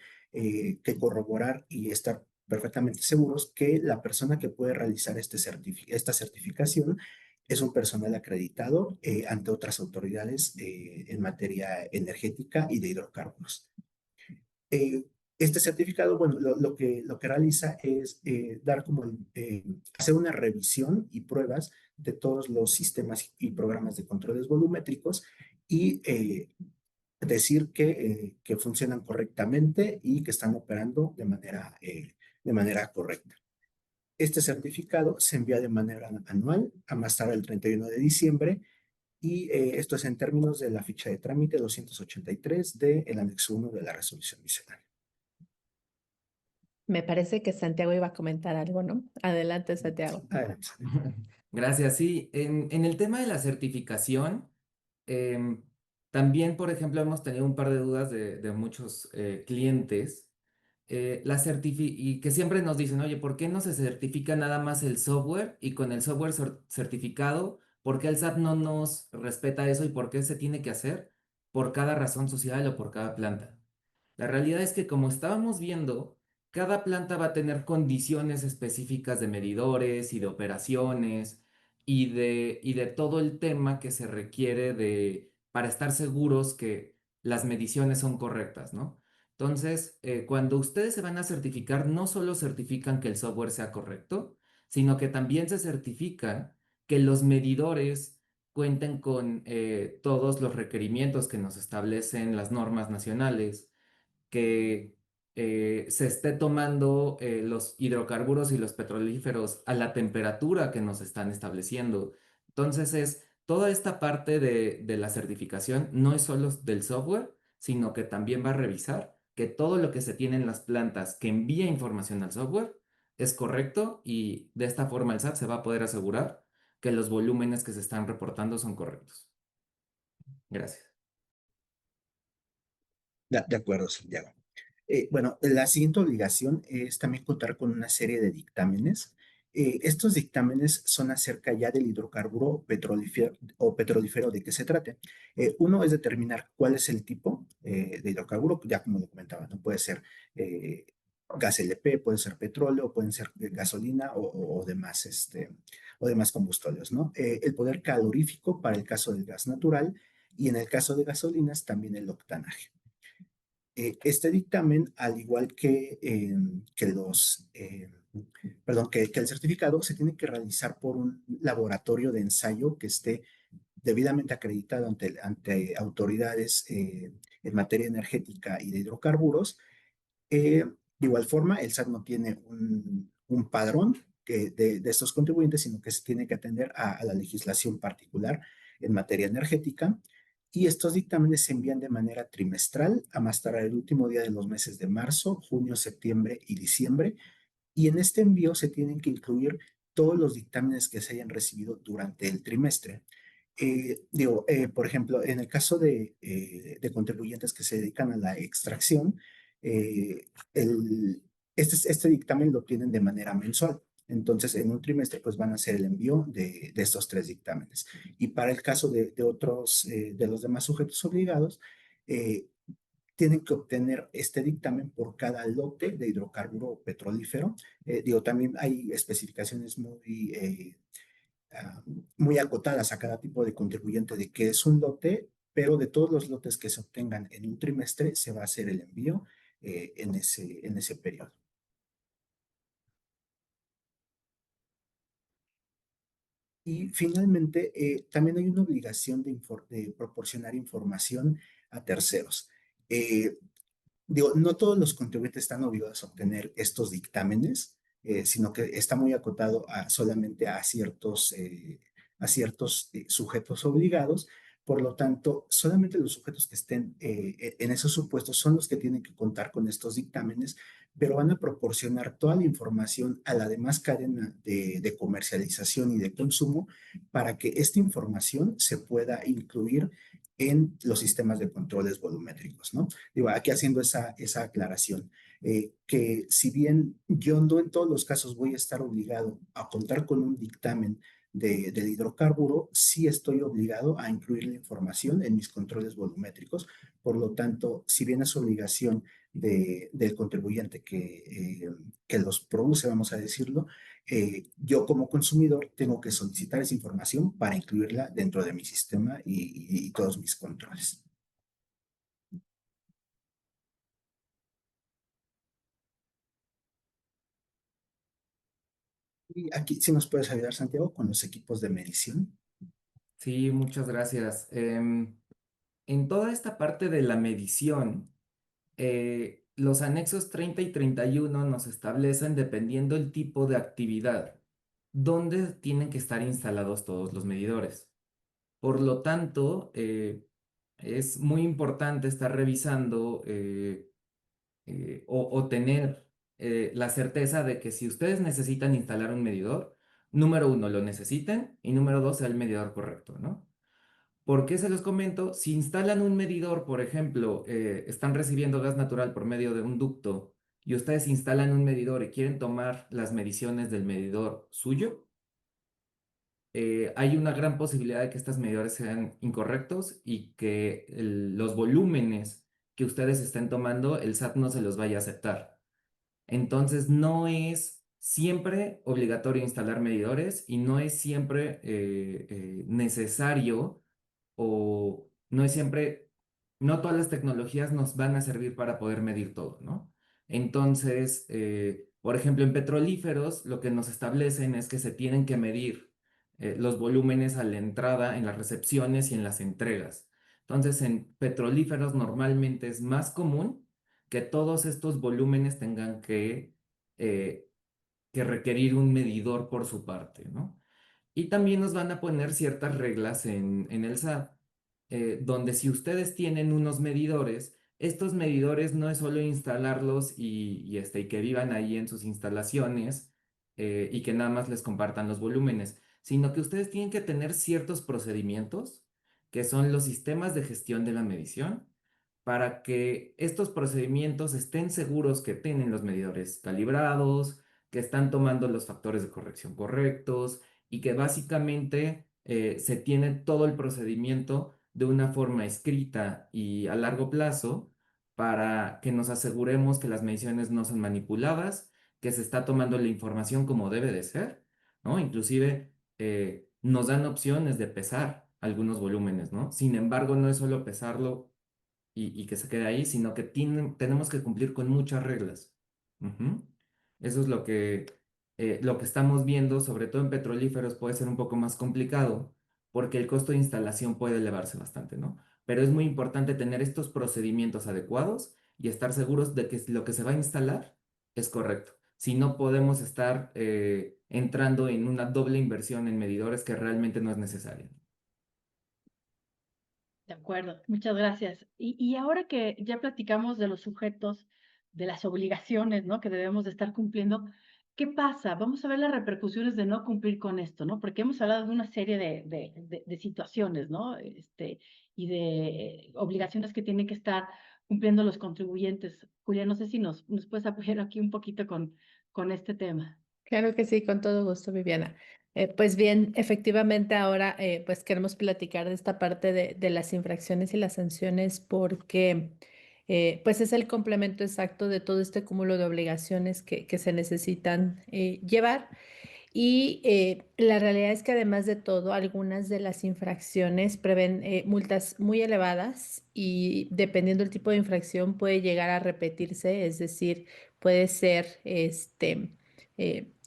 corroborar y estar perfectamente seguros que la persona que puede realizar esta certificación es un personal acreditado ante otras autoridades en materia energética y de hidrocarburos. Eh, este certificado, bueno, lo que realiza es dar como, hacer una revisión y pruebas de todos los sistemas y programas de controles volumétricos y decir que funcionan correctamente y que están operando de manera correcta. Este certificado se envía de manera anual a más tardar el 31 de diciembre y esto es en términos de la ficha de trámite 283 del anexo 1 de la resolución miscelánea. Me parece que Santiago iba a comentar algo, ¿no? Adelante, Santiago. Adelante. Gracias. Sí, en el tema de la certificación, em, también, por ejemplo, hemos tenido un par de dudas de muchos clientes y que siempre nos dicen, oye, ¿por qué no se certifica nada más el software y con el software certificado, por qué el SAT no nos respeta eso y por qué se tiene que hacer por cada razón social o por cada planta? La realidad es que como estábamos viendo, cada planta va a tener condiciones específicas de medidores y de operaciones y de todo el tema que se requiere para estar seguros que las mediciones son correctas, ¿no? Entonces, cuando ustedes se van a certificar, no solo certifican que el software sea correcto, sino que también se certifican que los medidores cuenten con todos los requerimientos que nos establecen las normas nacionales, que se esté tomando los hidrocarburos y los petrolíferos a la temperatura que nos están estableciendo. Entonces toda esta parte de la certificación no es solo del software, sino que también va a revisar que todo lo que se tiene en las plantas que envía información al software es correcto y de esta forma el SAT se va a poder asegurar que los volúmenes que se están reportando son correctos. Gracias. De acuerdo, Santiago. Bueno, la siguiente obligación es también contar con una serie de dictámenes. Estos dictámenes son acerca ya del hidrocarburo petrolífero de qué se trate. Uno es determinar cuál es el tipo de hidrocarburo, ya como lo comentaba, no puede ser eh, gas LP, puede ser petróleo, pueden ser gasolina o demás combustibles, ¿no? El poder calorífico para el caso del gas natural y en el caso de gasolinas también el octanaje. Este dictamen, al igual que el certificado, se tiene que realizar por un laboratorio de ensayo que esté debidamente acreditado ante autoridades en materia energética y de hidrocarburos, De igual forma, el SAT no tiene un padrón de estos contribuyentes, sino que se tiene que atender a la legislación particular en materia energética. Y estos dictámenes se envían de manera trimestral a más tardar el último día de los meses de marzo, junio, septiembre y diciembre. Y en este envío se tienen que incluir todos los dictámenes que se hayan recibido durante el trimestre. Por ejemplo, en el caso de contribuyentes que se dedican a la extracción, eh, este dictamen lo tienen de manera mensual. Entonces, en un trimestre, pues van a hacer el envío de estos 3 dictámenes. Y para el caso de otros, de los demás sujetos obligados, eh, tienen que obtener este dictamen por cada lote de hidrocarburo petrolífero. También hay especificaciones ah, muy acotadas a cada tipo de contribuyente de qué es un lote, pero de todos los lotes que se obtengan en un trimestre se va a hacer el envío en ese periodo. Y finalmente, también hay una obligación de proporcionar información a terceros. Eh, no todos los contribuyentes están obligados a obtener estos dictámenes, sino que está muy acotado solamente a ciertos sujetos obligados. Por lo tanto, solamente los sujetos que estén en esos supuestos son los que tienen que contar con estos dictámenes, pero van a proporcionar toda la información a la demás cadena de comercialización y de consumo para que esta información se pueda incluir en los sistemas de controles volumétricos, ¿no? Digo, aquí haciendo esa aclaración, que si bien yo no en todos los casos voy a estar obligado a contar con un dictamen del hidrocarburo, sí estoy obligado a incluir la información en mis controles volumétricos. Por lo tanto, si bien es obligación del contribuyente que los produce, vamos a decirlo, yo como consumidor tengo que solicitar esa información para incluirla dentro de mi sistema y todos mis controles. Y aquí sí nos puedes ayudar, Santiago, con los equipos de medición. Sí, muchas gracias. En toda esta parte de la medición, los anexos 30 y 31 nos establecen, dependiendo el tipo de actividad, dónde tienen que estar instalados todos los medidores. Por lo tanto, es muy importante estar revisando o tener la certeza de que si ustedes necesitan instalar un medidor, número uno, lo necesiten y número dos, sea el medidor correcto, ¿no? ¿Por qué se los comento? Si instalan un medidor, por ejemplo, están recibiendo gas natural por medio de un ducto y ustedes instalan un medidor y quieren tomar las mediciones del medidor suyo, hay una gran posibilidad de que estos medidores sean incorrectos y que los volúmenes que ustedes estén tomando, el SAT no se los vaya a aceptar. Entonces, no es siempre obligatorio instalar medidores y no es siempre necesario o no es siempre, no todas las tecnologías nos van a servir para poder medir todo, ¿no? Entonces, por ejemplo, en petrolíferos, lo que nos establecen es que se tienen que medir los volúmenes a la entrada, en las recepciones y en las entregas. Entonces, en petrolíferos normalmente es más común que todos estos volúmenes tengan eh, que requerir un medidor por su parte, ¿no? Y también nos van a poner ciertas reglas en el SAT, donde si ustedes tienen unos medidores, estos medidores no es solo instalarlos y que vivan ahí en sus instalaciones y que nada más les compartan los volúmenes, sino que ustedes tienen que tener ciertos procedimientos, que son los sistemas de gestión de la medición, para que estos procedimientos estén seguros que tienen los medidores calibrados, que están tomando los factores de corrección correctos y que básicamente se tiene todo el procedimiento de una forma escrita y a largo plazo para que nos aseguremos que las mediciones no son manipuladas, que se está tomando la información como debe de ser, ¿no? Inclusive nos dan opciones de pesar algunos volúmenes, ¿no? Sin embargo, no es solo pesarlo y que se quede ahí, sino que tenemos que cumplir con muchas reglas. Ujú. Eso es lo que estamos viendo, sobre todo en petrolíferos, puede ser un poco más complicado porque el costo de instalación puede elevarse bastante, ¿no? Pero es muy importante tener estos procedimientos adecuados y estar seguros de que lo que se va a instalar Es correcto. Si no podemos estar entrando en una doble inversión en medidores que realmente no es necesaria. De acuerdo, muchas gracias. Y ahora que ya platicamos de los sujetos, de las obligaciones, ¿no? Que debemos de estar cumpliendo, ¿qué pasa? Vamos a ver las repercusiones de no cumplir con esto, ¿no? Porque hemos hablado de una serie de situaciones, ¿no? Y de obligaciones que tienen que estar cumpliendo los contribuyentes. Julia, no sé si nos puedes apoyar aquí un poquito con este tema. Claro que sí, con todo gusto, Viviana. Pues bien, efectivamente ahora pues queremos platicar de esta parte de las infracciones y las sanciones porque pues es el complemento exacto de todo este cúmulo de obligaciones que se necesitan llevar. Y la realidad es que además de todo, algunas de las infracciones prevén multas muy elevadas y dependiendo del tipo de infracción puede llegar a repetirse, es decir, puede ser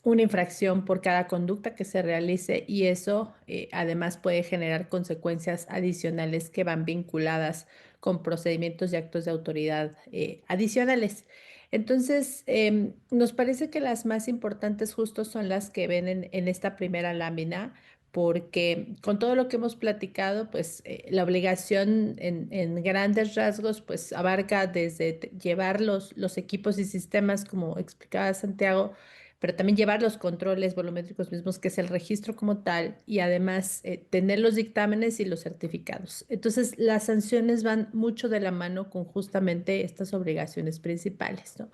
una infracción por cada conducta que se realice y eso además puede generar consecuencias adicionales que van vinculadas con procedimientos y actos de autoridad adicionales. Entonces, nos parece que las más importantes justo son las que ven en esta primera lámina, porque con todo lo que hemos platicado, pues la obligación en grandes rasgos, pues abarca desde llevar los equipos y sistemas, como explicaba Santiago, pero también llevar los controles volumétricos mismos, que es el registro como tal, y además tener los dictámenes y los certificados. Entonces, las sanciones van mucho de la mano con justamente estas obligaciones principales, ¿no?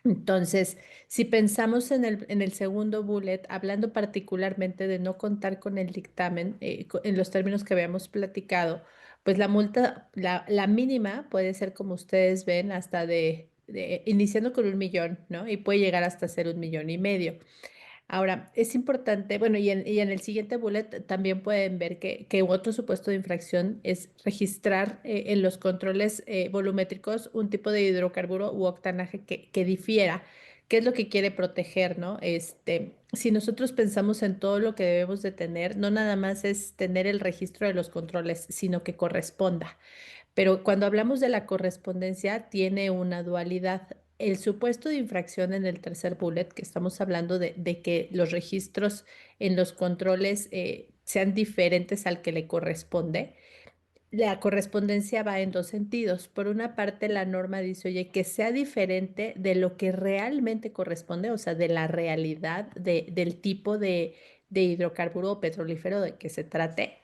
Entonces, si pensamos en el segundo bullet, hablando particularmente de no contar con el dictamen, en los términos que habíamos platicado, pues la multa, la mínima puede ser, como ustedes ven, hasta iniciando con 1 millón, ¿no? Y puede llegar hasta ser 1,5 millones. Ahora, es importante, bueno, y en el siguiente bullet también pueden ver que otro supuesto de infracción es registrar en los controles volumétricos un tipo de hidrocarburo u octanaje que difiera. ¿Qué es lo que quiere proteger, no? Si nosotros pensamos en todo lo que debemos de tener, no nada más es tener el registro de los controles, sino que corresponda. Pero cuando hablamos de la correspondencia, tiene una dualidad. El supuesto de infracción en el tercer bullet, que estamos hablando de que los registros en los controles sean diferentes al que le corresponde. La correspondencia va en dos sentidos. Por una parte, la norma dice, oye, que sea diferente de lo que realmente corresponde, o sea, de la realidad del tipo de hidrocarburo o petrolífero de que se trate,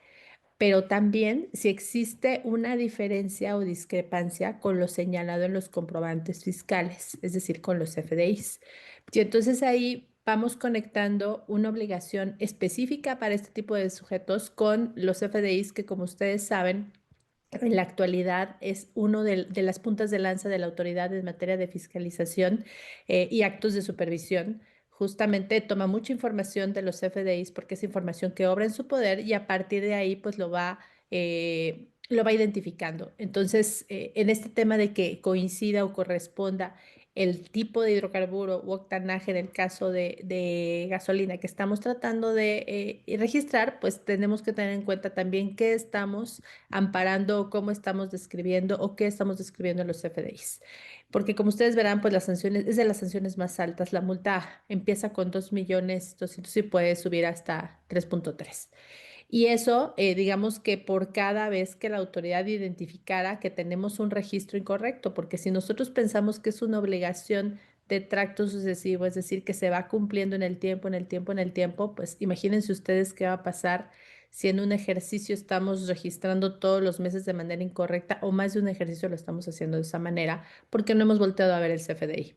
pero también si existe una diferencia o discrepancia con lo señalado en los comprobantes fiscales, es decir, con los FDIs. Y entonces ahí vamos conectando una obligación específica para este tipo de sujetos con los FDIs que, como ustedes saben, en la actualidad es uno de las puntas de lanza de la autoridad en materia de fiscalización y actos de supervisión. Justamente toma mucha información de los FDIs porque es información que obra en su poder y a partir de ahí pues lo va identificando. Entonces, en este tema de que coincida o corresponda el tipo de hidrocarburo u octanaje en el caso de gasolina que estamos tratando de registrar, pues tenemos que tener en cuenta también qué estamos amparando o cómo estamos describiendo o qué estamos describiendo en los FDIs. Porque como ustedes verán, pues las sanciones es de las sanciones más altas. La multa empieza con 2,200,000 y puede subir hasta 3,3. Y eso, digamos que por cada vez que la autoridad identificara que tenemos un registro incorrecto, porque si nosotros pensamos que es una obligación de tracto sucesivo, es decir, que se va cumpliendo en el tiempo, en el tiempo, en el tiempo, pues imagínense ustedes qué va a pasar si en un ejercicio estamos registrando todos los meses de manera incorrecta o más de un ejercicio lo estamos haciendo de esa manera porque no hemos volteado a ver el CFDI.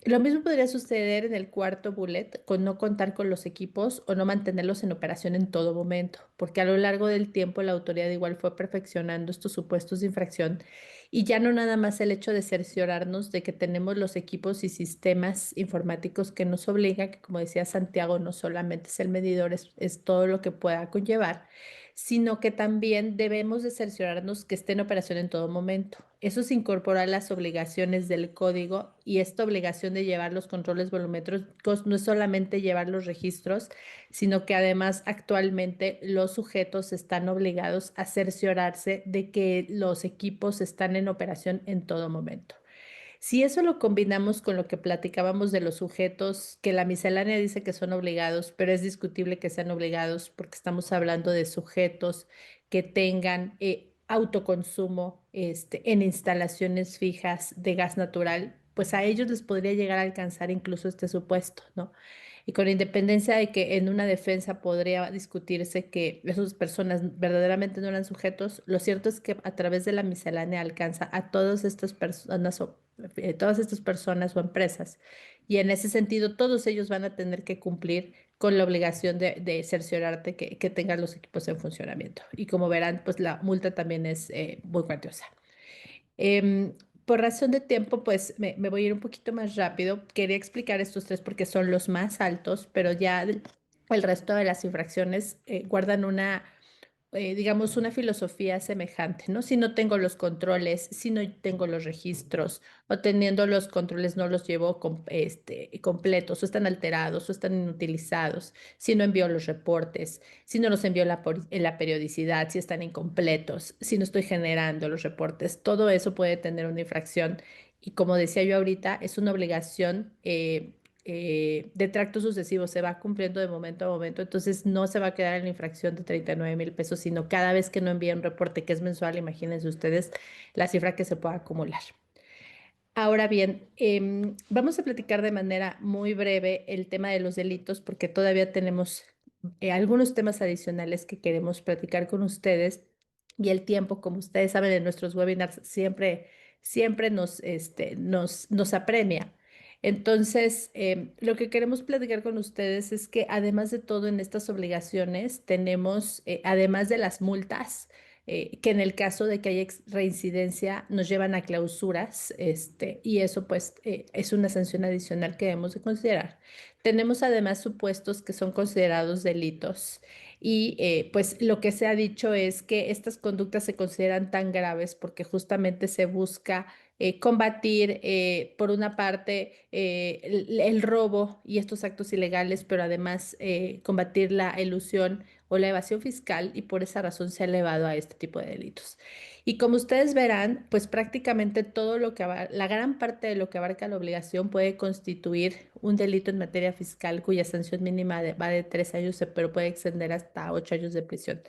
Lo mismo podría suceder en el cuarto bullet con no contar con los equipos o no mantenerlos en operación en todo momento, porque a lo largo del tiempo la autoridad igual fue perfeccionando estos supuestos de infracción y ya no nada más el hecho de cerciorarnos de que tenemos los equipos y sistemas informáticos que nos obligan, que como decía Santiago, no solamente es el medidor, es todo lo que pueda conllevar, sino que también debemos de cerciorarnos que esté en operación en todo momento. Eso se incorpora a las obligaciones del código y esta obligación de llevar los controles volumétricos no es solamente llevar los registros, sino que además actualmente los sujetos están obligados a cerciorarse de que los equipos están en operación en todo momento. Si eso lo combinamos con lo que platicábamos de los sujetos, que la miscelánea dice que son obligados, pero es discutible que sean obligados porque estamos hablando de sujetos que tengan autoconsumo en instalaciones fijas de gas natural, pues a ellos les podría llegar a alcanzar incluso este supuesto, ¿no? Y con independencia de que en una defensa podría discutirse que esas personas verdaderamente no eran sujetos, lo cierto es que a través de la miscelánea alcanza a todas estas personas o empresas. Y en ese sentido, todos ellos van a tener que cumplir con la obligación de cerciorarte que tengan los equipos en funcionamiento. Y como verán, pues la multa también es muy cuantiosa. Em, por razón de tiempo, pues me voy a ir un poquito más rápido. Quería explicar estos tres porque son los más altos, pero ya el resto de las infracciones guardan digamos, una filosofía semejante, ¿no? Si no tengo los controles, si no tengo los registros, o teniendo los controles no los llevo completos, o están alterados, o están inutilizados, si no envío los reportes, si no los envío en la periodicidad, si están incompletos, si no estoy generando los reportes, todo eso puede tener una infracción. Y como decía yo ahorita, es una obligación de tracto sucesivo, se va cumpliendo de momento a momento, entonces no se va a quedar en la infracción de 39,000 pesos, sino cada vez que no envíe un reporte que es mensual, imagínense ustedes la cifra que se pueda acumular. Ahora bien, vamos a platicar de manera muy breve el tema de los delitos porque todavía tenemos algunos temas adicionales que queremos platicar con ustedes y el tiempo, como ustedes saben, en nuestros webinars siempre nos apremia. Entonces, lo que queremos platicar con ustedes es que además de todo en estas obligaciones tenemos, además de las multas, que en el caso de que haya reincidencia nos llevan a clausuras, y eso pues es una sanción adicional que debemos de considerar. Tenemos además supuestos que son considerados delitos y pues lo que se ha dicho es que estas conductas se consideran tan graves porque justamente se busca combatir, por una parte, el robo y estos actos ilegales, pero además combatir la elusión o la evasión fiscal y por esa razón se ha elevado a este tipo de delitos. Y como ustedes verán, pues prácticamente todo lo que la gran parte de lo que abarca la obligación puede constituir un delito en materia fiscal cuya sanción mínima va de 3 años, pero puede extender hasta 8 años de prisión.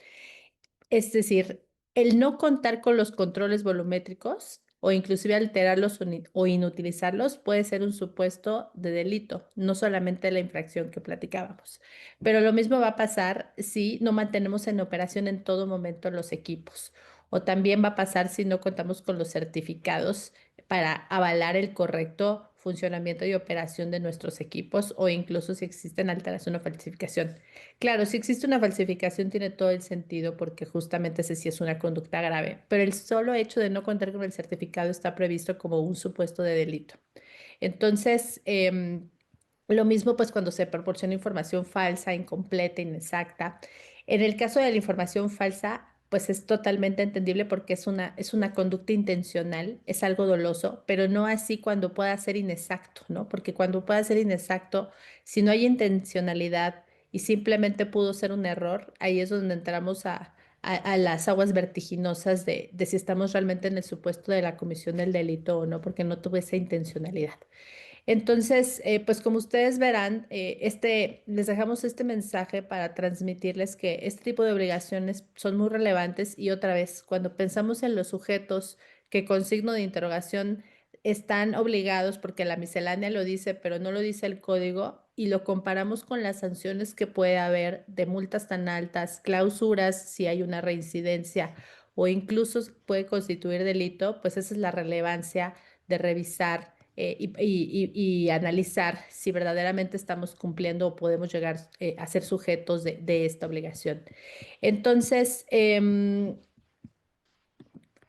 Es decir, el no contar con los controles volumétricos o inclusive alterarlos o inutilizarlos puede ser un supuesto de delito, no solamente la infracción que platicábamos. Pero lo mismo va a pasar si no mantenemos en operación en todo momento los equipos. O también va a pasar si no contamos con los certificados para avalar el correcto funcionamiento y operación de nuestros equipos o incluso si existen alteración o falsificación. Claro, si existe una falsificación tiene todo el sentido porque justamente ese sí es una conducta grave, pero el solo hecho de no contar con el certificado está previsto como un supuesto de delito. Entonces, lo mismo pues cuando se proporciona información falsa, incompleta, inexacta. En el caso de la información falsa, pues es totalmente entendible porque es una conducta intencional, es algo doloso, pero no así cuando pueda ser inexacto, ¿no? Porque cuando pueda ser inexacto, si no hay intencionalidad y simplemente pudo ser un error, ahí es donde entramos a las aguas vertiginosas de si estamos realmente en el supuesto de la comisión del delito o no, porque no tuve esa intencionalidad. Entonces, pues como ustedes verán, les dejamos este mensaje para transmitirles que este tipo de obligaciones son muy relevantes y otra vez, cuando pensamos en los sujetos que con signo de interrogación están obligados porque la miscelánea lo dice, pero no lo dice el código, y lo comparamos con las sanciones que puede haber de multas tan altas, clausuras si hay una reincidencia o incluso puede constituir delito, pues esa es la relevancia de revisar y analizar si verdaderamente estamos cumpliendo o podemos llegar a ser sujetos de esta obligación. Entonces,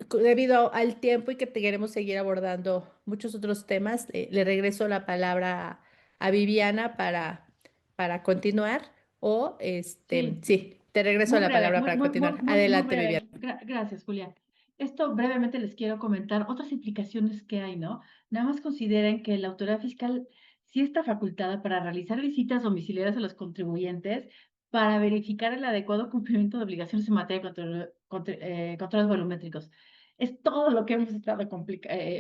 debido al tiempo y que queremos seguir abordando muchos otros temas, le regreso la palabra a Viviana para continuar o Sí, sí, te regreso muy la breve, palabra muy, para muy, muy, continuar. muy Adelante, Viviana. breve. Gracias, Julián. Esto brevemente les quiero comentar otras implicaciones que hay, ¿no? Nada más consideren que la autoridad fiscal sí está facultada para realizar visitas domiciliarias a los contribuyentes para verificar el adecuado cumplimiento de obligaciones en materia de controles volumétricos. es todo lo que hemos estado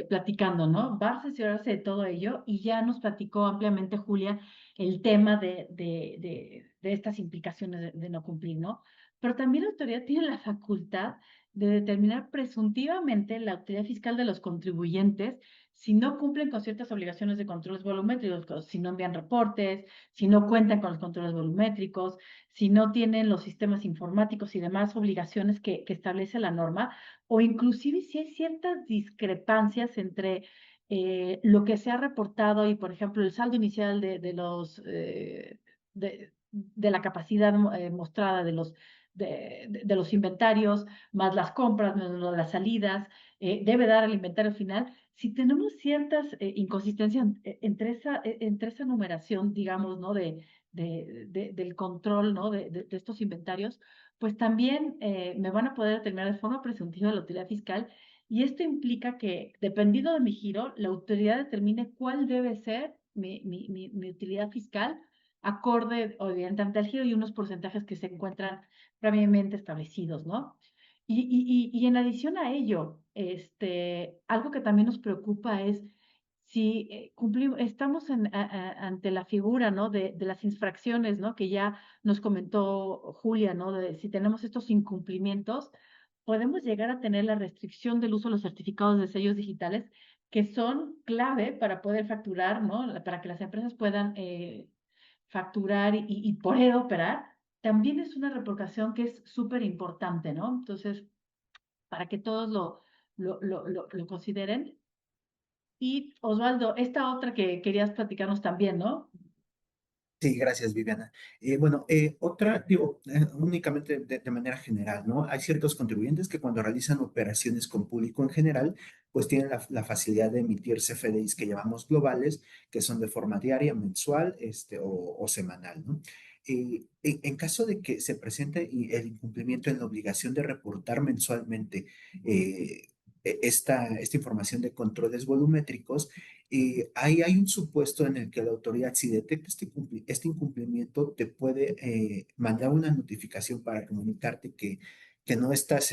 platicando, ¿no? Va a asesorarse de todo ello y ya nos platicó ampliamente Julia el tema de estas implicaciones de no cumplir, ¿no? Pero también la autoridad tiene la facultad de determinar presuntivamente la utilidad fiscal de los contribuyentes si no cumplen con ciertas obligaciones de controles volumétricos, si no envían reportes, si no cuentan con los controles volumétricos, si no tienen los sistemas informáticos y demás obligaciones que establece la norma, o inclusive si hay ciertas discrepancias entre lo que se ha reportado y, por ejemplo, el saldo inicial de la capacidad mostrada de los inventarios, más las compras, más las salidas, debe dar el inventario final. Si tenemos ciertas inconsistencias entre esa numeración, digamos, ¿no? Del control, ¿no? de estos inventarios, pues también me van a poder determinar de forma presuntiva la utilidad fiscal y esto implica que, dependiendo de mi giro, la autoridad determine cuál debe ser mi utilidad fiscal acorde, obviamente, al giro y unos porcentajes que se encuentran previamente establecidos, ¿no? Y en adición a ello, algo que también nos preocupa es si estamos ante la figura, ¿no? de las infracciones, ¿no? Que ya nos comentó Julia, ¿no? De si tenemos estos incumplimientos, podemos llegar a tener la restricción del uso de los certificados de sellos digitales, que son clave para poder facturar, ¿no? Para que las empresas puedan facturar y poder operar. También es una reprocación que es súper importante, ¿no? Entonces, para que todos lo consideren. Y Osvaldo, esta otra que querías platicarnos también, ¿no? Sí, gracias, Viviana. Bueno, otra, digo, únicamente de manera general, ¿no? Hay ciertos contribuyentes que cuando realizan operaciones con público en general, pues tienen la facilidad de emitir CFDIs que llamamos globales, que son de forma diaria, mensual, o semanal, ¿no? En caso de que se presente el incumplimiento en la obligación de reportar mensualmente esta información de controles volumétricos, ahí hay un supuesto en el que la autoridad, si detecta este incumplimiento, te puede mandar una notificación para comunicarte que no estás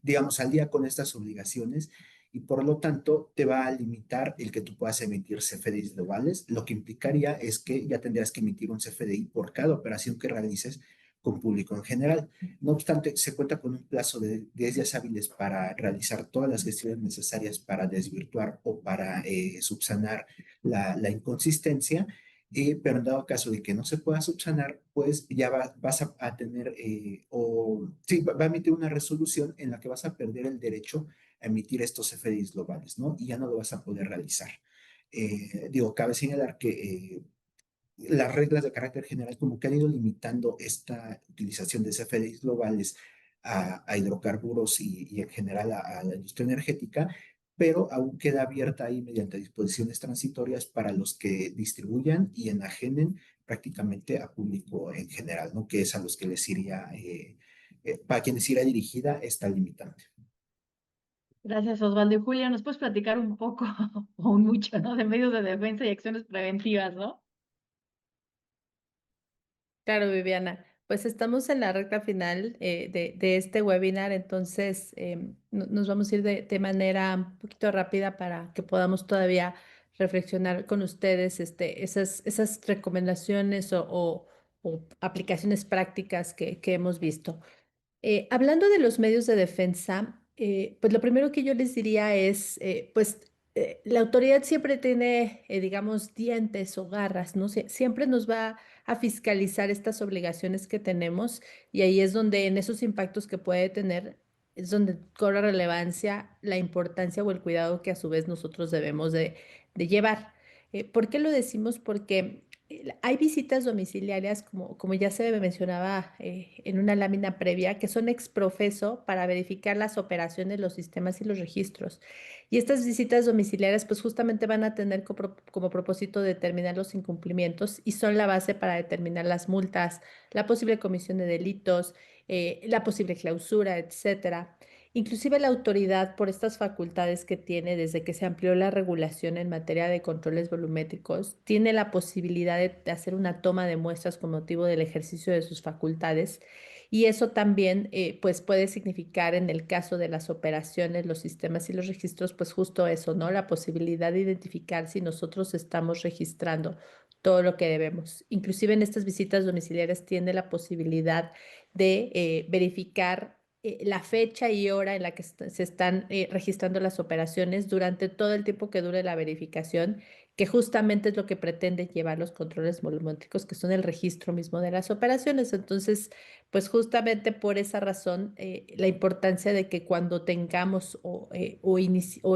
digamos, al día con estas obligaciones y por lo tanto te va a limitar el que tú puedas emitir CFDIs globales, lo que implicaría es que ya tendrías que emitir un CFDI por cada operación que realices con público en general. No obstante, se cuenta con un plazo de 10 días hábiles para realizar todas las gestiones necesarias para desvirtuar o para subsanar la inconsistencia, pero en dado caso de que no se pueda subsanar, pues ya vas a tener, sí, va a emitir una resolución en la que vas a perder el derecho a emitir estos FDIs globales, ¿no? Y ya no lo vas a poder realizar. Digo, cabe señalar que las reglas de carácter general como que han ido limitando esta utilización de CFDIs globales a hidrocarburos y en general a la industria energética, pero aún queda abierta ahí mediante disposiciones transitorias para los que distribuyan y enajenen prácticamente a público en general, ¿no? Que es a los que les iría, para quienes irá dirigida esta limitante. Gracias, Osvaldo. Y Julia, ¿nos puedes platicar un poco o un mucho, ¿no? De medios de defensa y acciones preventivas, ¿no? Claro, Viviana. Pues estamos en la recta final de este webinar, entonces nos vamos a ir de manera un poquito rápida para que podamos todavía reflexionar con ustedes esas recomendaciones o aplicaciones prácticas que hemos visto. Hablando de los medios de defensa, pues lo primero que yo les diría es, pues la autoridad siempre tiene, digamos, dientes o garras, ¿no? Siempre nos va a fiscalizar estas obligaciones que tenemos y ahí es donde en esos impactos que puede tener, es donde cobra relevancia la importancia o el cuidado que a su vez nosotros debemos de llevar. ¿Por qué lo decimos? Porque hay visitas domiciliarias, como ya se mencionaba en una lámina previa, que son ex profeso para verificar las operaciones, los sistemas y los registros. Y estas visitas domiciliarias, pues justamente van a tener como propósito determinar los incumplimientos y son la base para determinar las multas, la posible comisión de delitos, la posible clausura, etcétera. Inclusive la autoridad, por estas facultades que tiene desde que se amplió la regulación en materia de controles volumétricos, tiene la posibilidad de hacer una toma de muestras con motivo del ejercicio de sus facultades. Y eso también pues puede significar en el caso de las operaciones, los sistemas y los registros, pues justo eso, ¿no? La posibilidad de identificar si nosotros estamos registrando todo lo que debemos. Inclusive en estas visitas domiciliarias tiene la posibilidad de verificar la fecha y hora en la que se están registrando las operaciones durante todo el tiempo que dure la verificación, que justamente es lo que pretenden llevar los controles volumétricos, que son el registro mismo de las operaciones. Entonces, pues justamente por esa razón, la importancia de que cuando tengamos o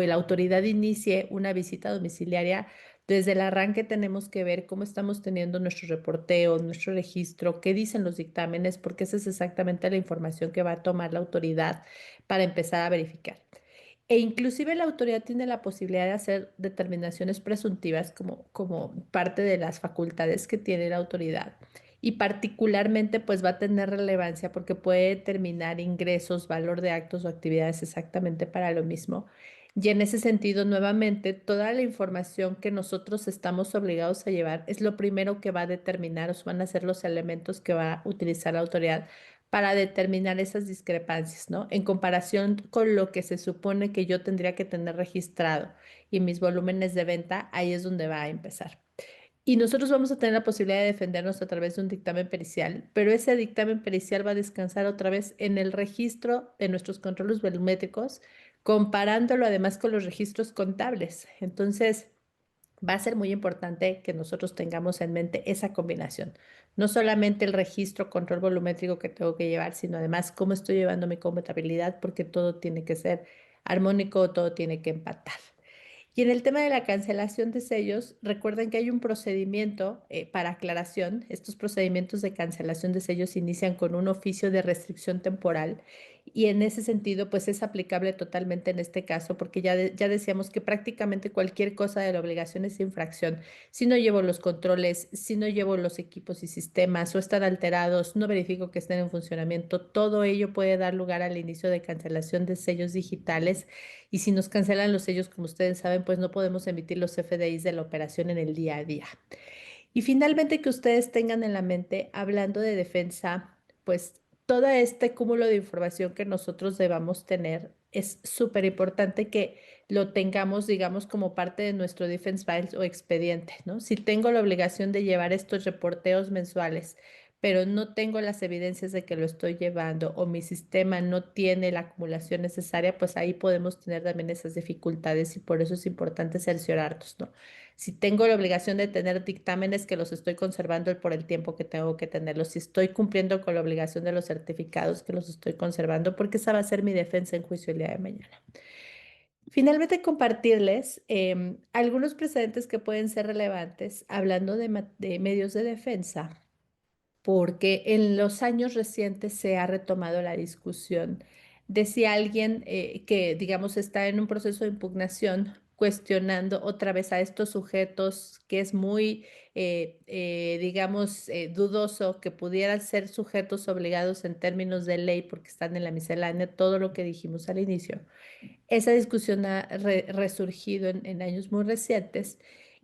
la autoridad inicie una visita domiciliaria, desde el arranque tenemos que ver cómo estamos teniendo nuestro reporteo, nuestro registro, qué dicen los dictámenes, porque esa es exactamente la información que va a tomar la autoridad para empezar a verificar. E inclusive la autoridad tiene la posibilidad de hacer determinaciones presuntivas como parte de las facultades que tiene la autoridad. Y particularmente pues va a tener relevancia porque puede determinar ingresos, valor de actos o actividades exactamente para lo mismo. Y en ese sentido, nuevamente, toda la información que nosotros estamos obligados a llevar es lo primero que va a determinar, o van a ser los elementos que va a utilizar la autoridad para determinar esas discrepancias, ¿no? En comparación con lo que se supone que yo tendría que tener registrado y mis volúmenes de venta, ahí es donde va a empezar. Y nosotros vamos a tener la posibilidad de defendernos a través de un dictamen pericial, pero ese dictamen pericial va a descansar otra vez en el registro de nuestros controles volumétricos, comparándolo además con los registros contables. Entonces, va a ser muy importante que nosotros tengamos en mente esa combinación. No solamente el registro, control volumétrico que tengo que llevar, sino además cómo estoy llevando mi contabilidad, porque todo tiene que ser armónico, todo tiene que empatar. Y en el tema de la cancelación de sellos, recuerden que hay un procedimiento para aclaración. Estos procedimientos de cancelación de sellos inician con un oficio de restricción temporal y en ese sentido, pues es aplicable totalmente en este caso porque ya decíamos que prácticamente cualquier cosa de la obligación es infracción. Si no llevo los controles, si no llevo los equipos y sistemas o están alterados, no verifico que estén en funcionamiento, todo ello puede dar lugar al inicio de cancelación de sellos digitales y si nos cancelan los sellos, como ustedes saben, pues no podemos emitir los FDIs de la operación en el día a día. Y finalmente que ustedes tengan en la mente, hablando de defensa, pues todo este cúmulo de información que nosotros debamos tener es súper importante que lo tengamos, digamos, como parte de nuestro defense files o expediente, ¿no? Si tengo la obligación de llevar estos reporteos mensuales, pero no tengo las evidencias de que lo estoy llevando o mi sistema no tiene la acumulación necesaria, pues ahí podemos tener también esas dificultades y por eso es importante cerciorarnos, ¿no? Si tengo la obligación de tener dictámenes que los estoy conservando por el tiempo que tengo que tenerlos, si estoy cumpliendo con la obligación de los certificados que los estoy conservando, porque esa va a ser mi defensa en juicio el día de mañana. Finalmente, compartirles algunos precedentes que pueden ser relevantes hablando de medios de defensa porque en los años recientes se ha retomado la discusión de si alguien que, digamos, está en un proceso de impugnación cuestionando otra vez a estos sujetos que es muy, digamos, dudoso que pudieran ser sujetos obligados en términos de ley porque están en la miscelánea, todo lo que dijimos al inicio. Esa discusión ha resurgido en años muy recientes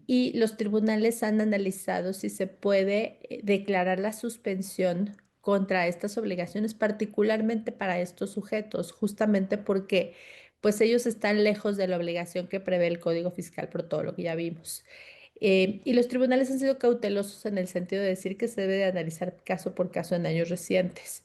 y los tribunales han analizado si se puede declarar la suspensión contra estas obligaciones, particularmente para estos sujetos, justamente porque pues ellos están lejos de la obligación que prevé el Código Fiscal por todo lo que ya vimos. Y los tribunales han sido cautelosos en el sentido de decir que se debe de analizar caso por caso en años recientes.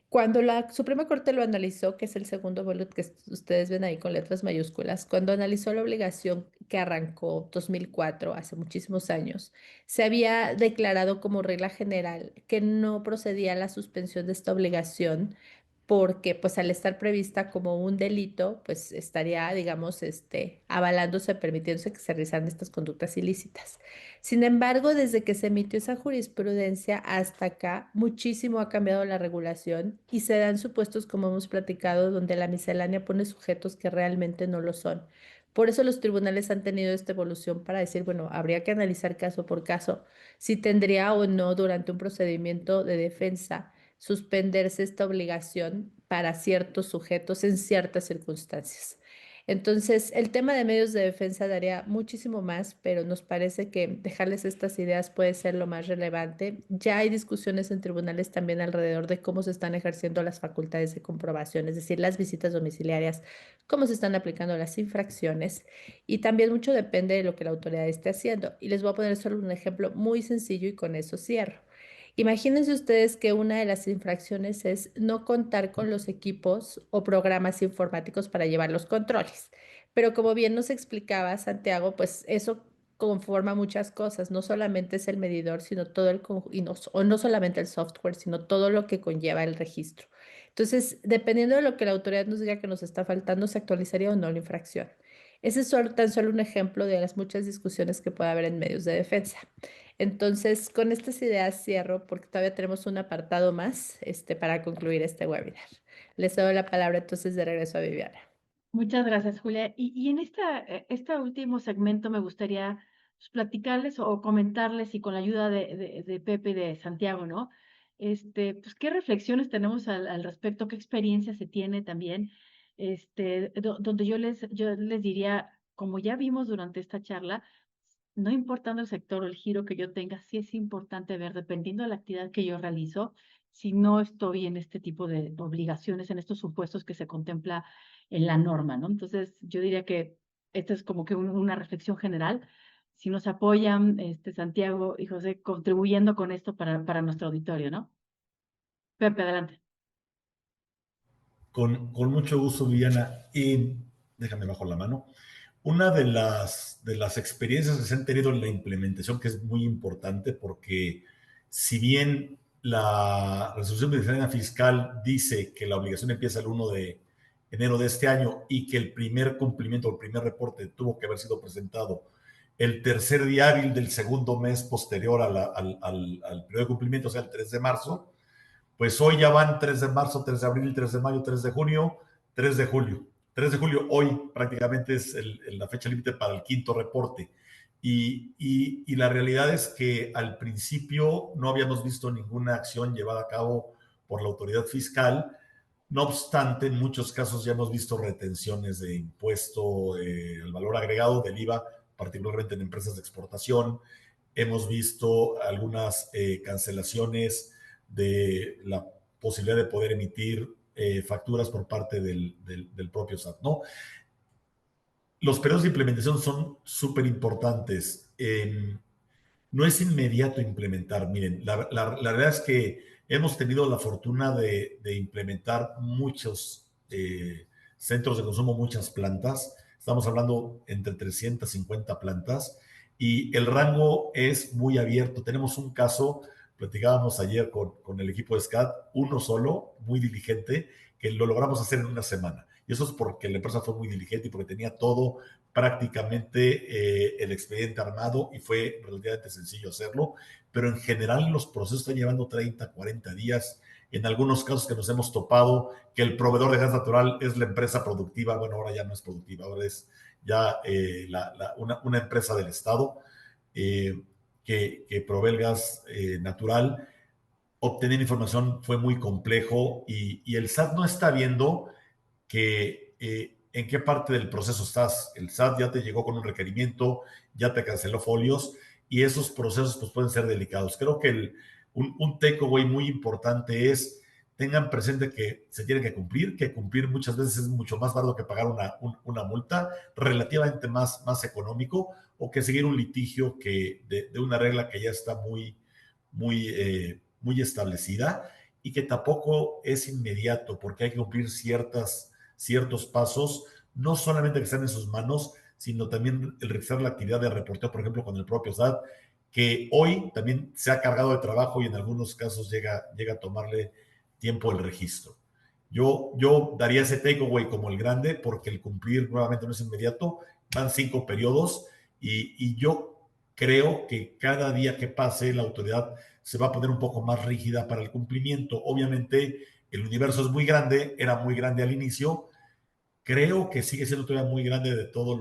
Cuando la Suprema Corte lo analizó, que es el segundo vuelo que ustedes ven ahí con letras mayúsculas, cuando analizó la obligación que arrancó 2004, hace muchísimos años, se había declarado como regla general que no procedía la suspensión de esta obligación porque pues al estar prevista como un delito, pues estaría, digamos, avalándose, permitiéndose que se realizaran estas conductas ilícitas. Sin embargo, desde que se emitió esa jurisprudencia hasta acá, muchísimo ha cambiado la regulación y se dan supuestos, como hemos platicado, donde la miscelánea pone sujetos que realmente no lo son. Por eso los tribunales han tenido esta evolución para decir, bueno, habría que analizar caso por caso si tendría o no durante un procedimiento de defensa suspenderse esta obligación para ciertos sujetos en ciertas circunstancias. Entonces, el tema de medios de defensa daría muchísimo más, pero nos parece que dejarles estas ideas puede ser lo más relevante. Ya hay discusiones en tribunales también alrededor de cómo se están ejerciendo las facultades de comprobación, es decir, las visitas domiciliarias, cómo se están aplicando las infracciones y también mucho depende de lo que la autoridad esté haciendo. Y les voy a poner solo un ejemplo muy sencillo y con eso cierro. Imagínense ustedes que una de las infracciones es no contar con los equipos o programas informáticos para llevar los controles. Pero como bien nos explicaba Santiago, pues eso conforma muchas cosas. No solamente es el medidor, sino todo o no solamente el software, sino todo lo que conlleva el registro. Entonces, dependiendo de lo que la autoridad nos diga que nos está faltando, se actualizaría o no la infracción. Ese es tan solo un ejemplo de las muchas discusiones que puede haber en medios de defensa. Entonces, con estas ideas cierro porque todavía tenemos un apartado más para concluir este webinar. Les doy la palabra entonces de regreso a Viviana. Muchas gracias, Julia. Y en este último segmento me gustaría pues, platicarles o comentarles y con la ayuda de Pepe y de Santiago, ¿no? Pues, ¿qué reflexiones tenemos al respecto? ¿Qué experiencia se tiene también? Donde yo les diría, como ya vimos durante esta charla, no importando el sector o el giro que yo tenga, sí es importante ver, dependiendo de la actividad que yo realizo, si no estoy en este tipo de obligaciones, en estos supuestos que se contempla en la norma, ¿no? Entonces, yo diría que esta es como que una reflexión general. Si nos apoyan, Santiago y José, contribuyendo con esto para nuestro auditorio, ¿no? Pepe, adelante. Con mucho gusto, Viviana. Y déjame bajo la mano. Una de las experiencias que se han tenido en la implementación, que es muy importante, porque si bien la resolución de disciplina fiscal dice que la obligación empieza el 1 de enero de este año y que el primer cumplimiento, el primer reporte tuvo que haber sido presentado el tercer día hábil del segundo mes posterior al periodo de cumplimiento, o sea, el 3 de marzo, pues hoy ya van 3 de marzo, 3 de abril, 3 de mayo, 3 de junio, 3 de julio. 3 de julio, hoy prácticamente es la fecha límite para el quinto reporte. Y la realidad es que al principio no habíamos visto ninguna acción llevada a cabo por la autoridad fiscal. No obstante, en muchos casos ya hemos visto retenciones de impuesto al valor agregado del IVA, particularmente en empresas de exportación. Hemos visto algunas cancelaciones de la posibilidad de poder emitir facturas por parte del propio SAT, ¿no? Los periodos de implementación son súper importantes. No es inmediato implementar. Miren, la verdad es que hemos tenido la fortuna de implementar muchos centros de consumo, muchas plantas. Estamos hablando entre 350 plantas y el rango es muy abierto. Tenemos un caso, platicábamos ayer con el equipo de SCAD, uno solo, muy diligente, que lo logramos hacer en una semana. Y eso es porque la empresa fue muy diligente y porque tenía todo prácticamente el expediente armado y fue relativamente sencillo hacerlo, pero en general los procesos están llevando 30, 40 días. En algunos casos que nos hemos topado que el proveedor de gas natural es la empresa productiva, bueno, ahora ya no es productiva, ahora es ya una empresa del Estado que provee el gas natural. Obtener información fue muy complejo y el SAT no está viendo que en qué parte del proceso estás. El SAT ya te llegó con un requerimiento, ya te canceló folios y esos procesos pues, pueden ser delicados. Creo que un takeaway muy importante es tengan presente que se tiene que cumplir muchas veces es mucho más barato que pagar una multa, relativamente más económico, o que seguir un litigio de una regla que ya está muy establecida y que tampoco es inmediato porque hay que cumplir ciertos pasos, no solamente que están en sus manos, sino también el realizar la actividad de reporteo, por ejemplo, con el propio SAT, que hoy también se ha cargado de trabajo y en algunos casos llega a tomarle tiempo el registro. Yo daría ese takeaway como el grande, porque el cumplir nuevamente no es inmediato, van 5 periodos y yo creo que cada día que pase la autoridad se va a poner un poco más rígida para el cumplimiento. Obviamente el universo es muy grande, era muy grande al inicio, creo que sigue siendo todavía muy grande de todas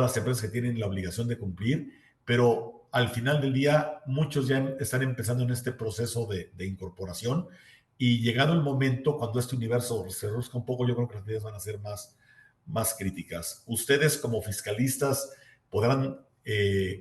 las empresas que tienen la obligación de cumplir, pero al final del día muchos ya están empezando en este proceso de incorporación y llegado el momento, cuando este universo se reduzca un poco, yo creo que las medidas van a ser más críticas. Ustedes como fiscalistas podrán,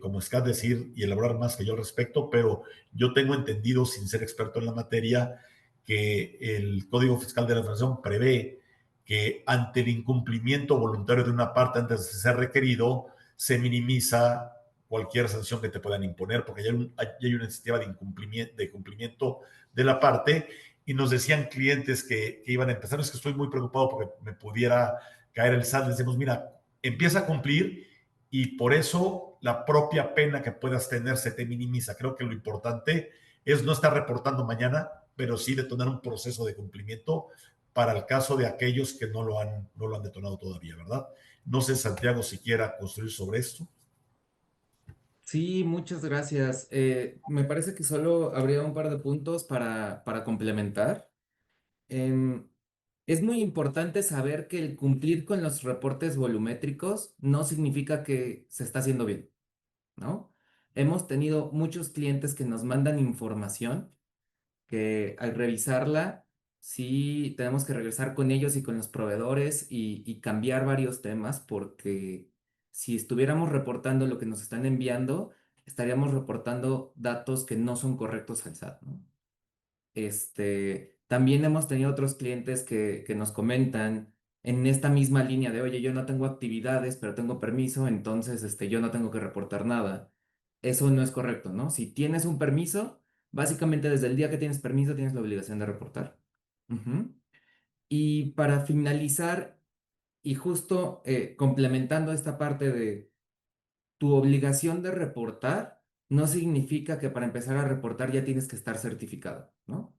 como SCAT, decir y elaborar más que yo al respecto, pero yo tengo entendido, sin ser experto en la materia, que el Código Fiscal de la Federación prevé que ante el incumplimiento voluntario de una parte antes de ser requerido, se minimiza cualquier sanción que te puedan imponer, porque hay una iniciativa de cumplimiento de la parte, y nos decían clientes que iban a empezar, es que estoy muy preocupado porque me pudiera caer el SAT. Les decimos, mira, empieza a cumplir y por eso la propia pena que puedas tener se te minimiza. Creo que lo importante es no estar reportando mañana, pero sí detonar un proceso de cumplimiento para el caso de aquellos que no lo han detonado todavía, ¿verdad? No sé, Santiago, si quiera construir sobre esto. Sí, muchas gracias. Me parece que solo habría un par de puntos para complementar. Em, es muy importante saber que el cumplir con los reportes volumétricos no significa que se está haciendo bien, ¿no? Hemos tenido muchos clientes que nos mandan información que al revisarla, sí tenemos que regresar con ellos y con los proveedores y cambiar varios temas, porque si estuviéramos reportando lo que nos están enviando, estaríamos reportando datos que no son correctos al SAT, ¿no? También hemos tenido otros clientes que nos comentan en esta misma línea de, oye, yo no tengo actividades, pero tengo permiso, entonces yo no tengo que reportar nada. Eso no es correcto, ¿no? Si tienes un permiso, básicamente desde el día que tienes permiso tienes la obligación de reportar. Ujú. Y para finalizar, y justo complementando esta parte de tu obligación de reportar, no significa que para empezar a reportar ya tienes que estar certificado, ¿no?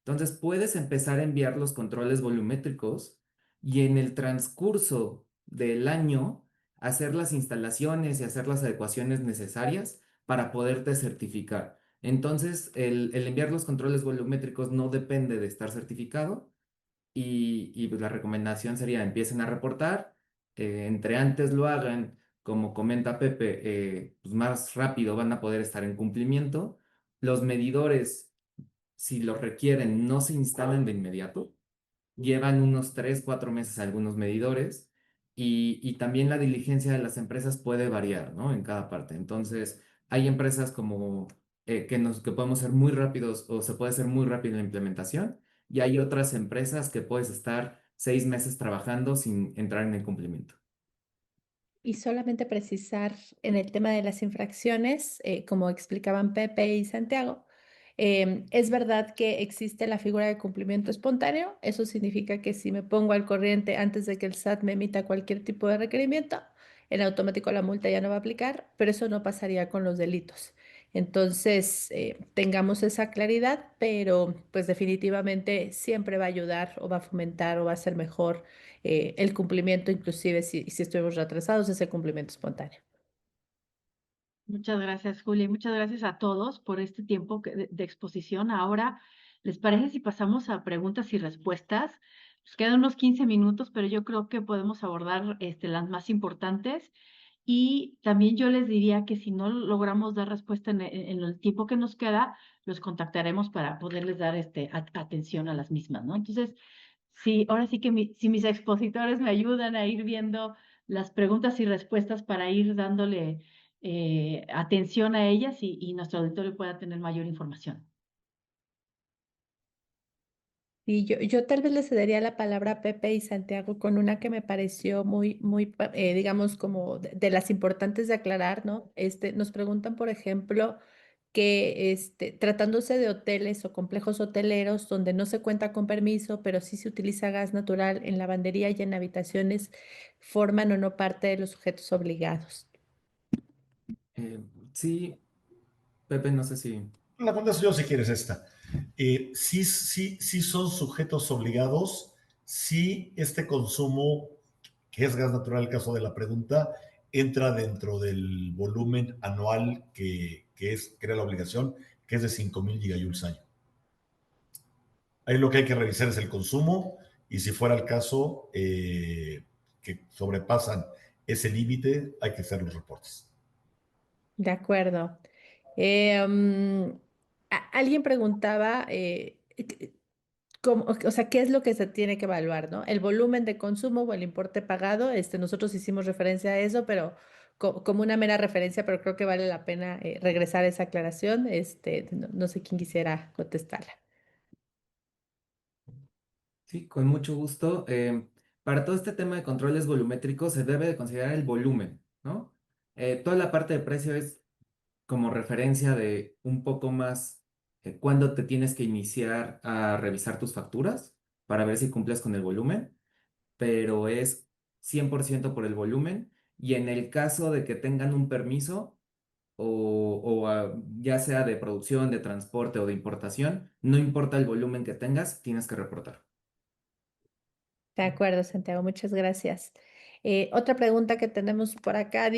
Entonces puedes empezar a enviar los controles volumétricos y en el transcurso del año hacer las instalaciones y hacer las adecuaciones necesarias para poderte certificar. Entonces, el enviar los controles volumétricos no depende de estar certificado y pues la recomendación sería empiecen a reportar, entre antes lo hagan, como comenta Pepe, pues más rápido van a poder estar en cumplimiento. Los medidores, si los requieren, no se instalan de inmediato. Llevan unos 3, 4 meses algunos medidores y también la diligencia de las empresas puede variar, ¿no? En cada parte. Entonces, hay empresas como que podemos ser muy rápidos o se puede ser muy rápido la implementación y hay otras empresas que puedes estar 6 meses trabajando sin entrar en el cumplimiento. Y solamente precisar en el tema de las infracciones, como explicaban Pepe y Santiago, es verdad que existe la figura de cumplimiento espontáneo. Eso significa que si me pongo al corriente antes de que el SAT me emita cualquier tipo de requerimiento, en automático la multa ya no va a aplicar, pero eso no pasaría con los delitos. Entonces, tengamos esa claridad, pero pues definitivamente siempre va a ayudar o va a fomentar o va a ser mejor el cumplimiento, inclusive si estuvimos retrasados, es el cumplimiento espontáneo. Muchas gracias, Julia, y muchas gracias a todos por este tiempo de exposición. Ahora, ¿les parece si pasamos a preguntas y respuestas? Nos quedan unos 15 minutos, pero yo creo que podemos abordar las más importantes. Y también yo les diría que si no logramos dar respuesta en el tiempo que nos queda, los contactaremos para poderles dar atención a las mismas, ¿no? Entonces, sí, ahora sí que si mis expositores me ayudan a ir viendo las preguntas y respuestas para ir dándole atención a ellas y nuestro auditorio pueda tener mayor información. Y yo tal vez le cedería la palabra a Pepe y Santiago con una que me pareció muy, digamos, como de las importantes de aclarar, ¿no? Nos preguntan, por ejemplo, que tratándose de hoteles o complejos hoteleros donde no se cuenta con permiso, pero sí se utiliza gas natural en lavandería y en habitaciones, forman o no parte de los sujetos obligados. Eh, sí, Pepe, no sé si... La contestación, si quieres, esta. Sí son sujetos obligados si este consumo, que es gas natural, el caso de la pregunta, entra dentro del volumen anual que crea la obligación, que es de 5,000 gigajoules año. Ahí lo que hay que revisar es el consumo y si fuera el caso que sobrepasan ese límite, hay que hacer los reportes. De acuerdo. Eh, mm, Alguien preguntaba, o sea, ¿qué es lo que se tiene que evaluar, ¿no? El volumen de consumo o el importe pagado. Nosotros hicimos referencia a eso, pero como una mera referencia, pero creo que vale la pena regresar a esa aclaración. No sé quién quisiera contestarla. Sí, con mucho gusto. Para todo este tema de controles volumétricos se debe de considerar el volumen, ¿no? Toda la parte de precio es como referencia de un poco más cuándo te tienes que iniciar a revisar tus facturas para ver si cumples con el volumen, pero es 100% por el volumen y en el caso de que tengan un permiso ya sea de producción, de transporte o de importación, no importa el volumen que tengas, tienes que reportar. De acuerdo, Santiago, muchas gracias. Otra pregunta que tenemos por acá,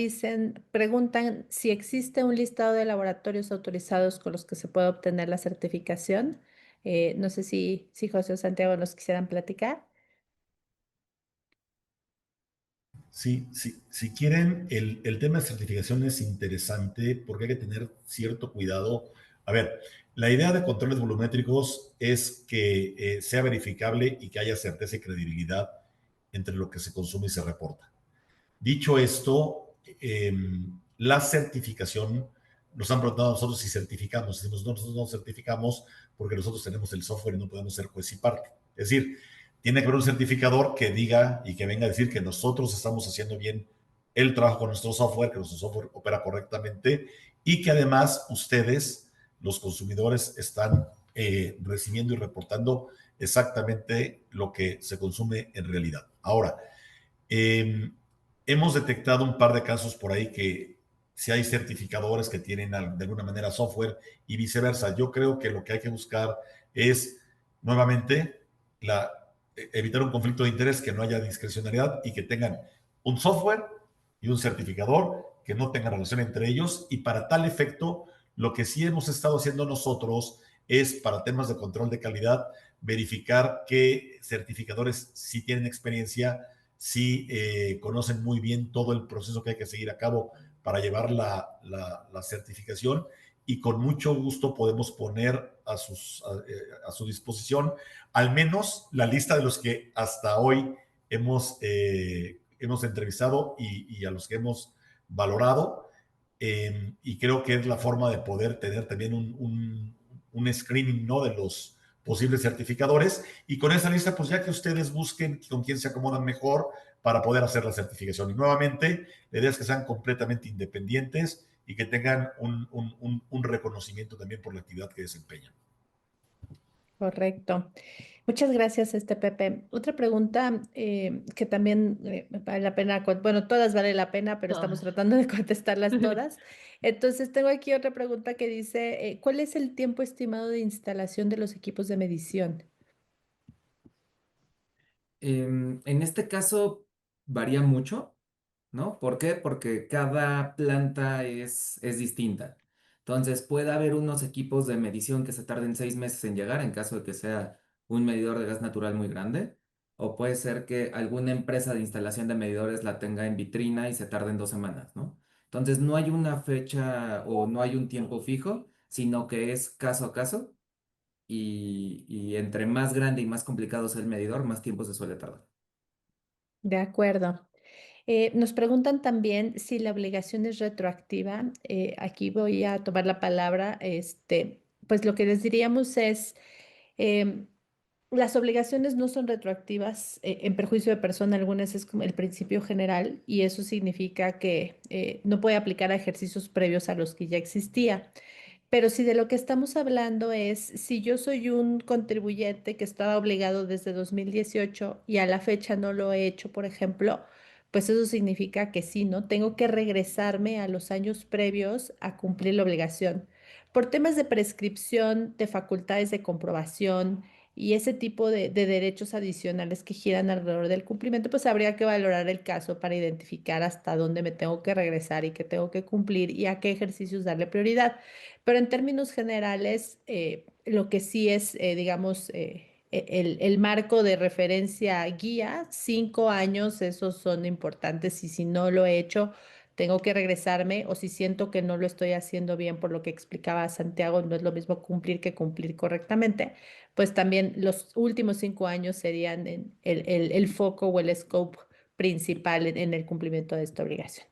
preguntan si existe un listado de laboratorios autorizados con los que se puede obtener la certificación. No sé si José o Santiago nos quisieran platicar. Sí, sí, si quieren, el tema de certificación es interesante porque hay que tener cierto cuidado. A ver, la idea de controles volumétricos es que sea verificable y que haya certeza y credibilidad entre lo que se consume y se reporta. Dicho esto, la certificación, nos han preguntado a nosotros si certificamos. Decimos, no, nosotros no certificamos porque nosotros tenemos el software y no podemos ser juez y parte. Es decir, tiene que haber un certificador que diga y que venga a decir que nosotros estamos haciendo bien el trabajo con nuestro software, que nuestro software opera correctamente y que además ustedes, los consumidores, están recibiendo y reportando exactamente lo que se consume en realidad. Ahora, eh, hemos detectado un par de casos por ahí que si hay certificadores que tienen de alguna manera software y viceversa. Yo creo que lo que hay que buscar es nuevamente evitar un conflicto de interés, que no haya discrecionalidad y que tengan un software y un certificador que no tengan relación entre ellos. Y para tal efecto, lo que sí hemos estado haciendo nosotros es para temas de control de calidad, verificar que certificadores sí tienen experiencia, sí conocen muy bien todo el proceso que hay que seguir a cabo para llevar la certificación y con mucho gusto podemos poner a su disposición al menos la lista de los que hasta hoy hemos entrevistado y a los que hemos valorado. Y creo que es la forma de poder tener también un screening, ¿no?, de los posibles certificadores, y con esa lista, pues ya que ustedes busquen con quién se acomodan mejor para poder hacer la certificación. Y nuevamente, la idea es que sean completamente independientes y que tengan un reconocimiento también por la actividad que desempeñan. Correcto. Muchas gracias, Pepe. Otra pregunta que también vale la pena, bueno, todas vale la pena, pero estamos Todas. tratando de contestarlas todas. Entonces, tengo aquí otra pregunta que dice, ¿cuál es el tiempo estimado de instalación de los equipos de medición? En este caso varía mucho, ¿no? ¿Por qué? Porque cada planta es distinta. Entonces puede haber unos equipos de medición que se tarden 6 meses en llegar en caso de que sea un medidor de gas natural muy grande, o puede ser que alguna empresa de instalación de medidores la tenga en vitrina y se tarden 2 semanas, ¿no? Entonces no hay una fecha o no hay un tiempo fijo, sino que es caso a caso y entre más grande y más complicado sea el medidor, más tiempo se suele tardar. De acuerdo. Nos preguntan también si la obligación es retroactiva. Aquí voy a tomar la palabra. Pues lo que les diríamos es, em, las obligaciones no son retroactivas en perjuicio de persona alguna, ese es como el principio general y eso significa que no puede aplicar a ejercicios previos a los que ya existía. Pero si de lo que estamos hablando es, si yo soy un contribuyente que estaba obligado desde 2018 y a la fecha no lo he hecho, por ejemplo, pues eso significa que sí, ¿no? Tengo que regresarme a los años previos a cumplir la obligación. Por temas de prescripción, de facultades de comprobación y ese tipo de derechos adicionales que giran alrededor del cumplimiento, pues habría que valorar el caso para identificar hasta dónde me tengo que regresar y qué tengo que cumplir y a qué ejercicios darle prioridad. Pero en términos generales, lo que sí es, digamos, el marco de referencia guía, 5 años, esos son importantes y si no lo he hecho, tengo que regresarme o si siento que no lo estoy haciendo bien por lo que explicaba Santiago, no es lo mismo cumplir que cumplir correctamente, pues también los últimos 5 años serían el foco o el scope principal en el cumplimiento de esta obligación.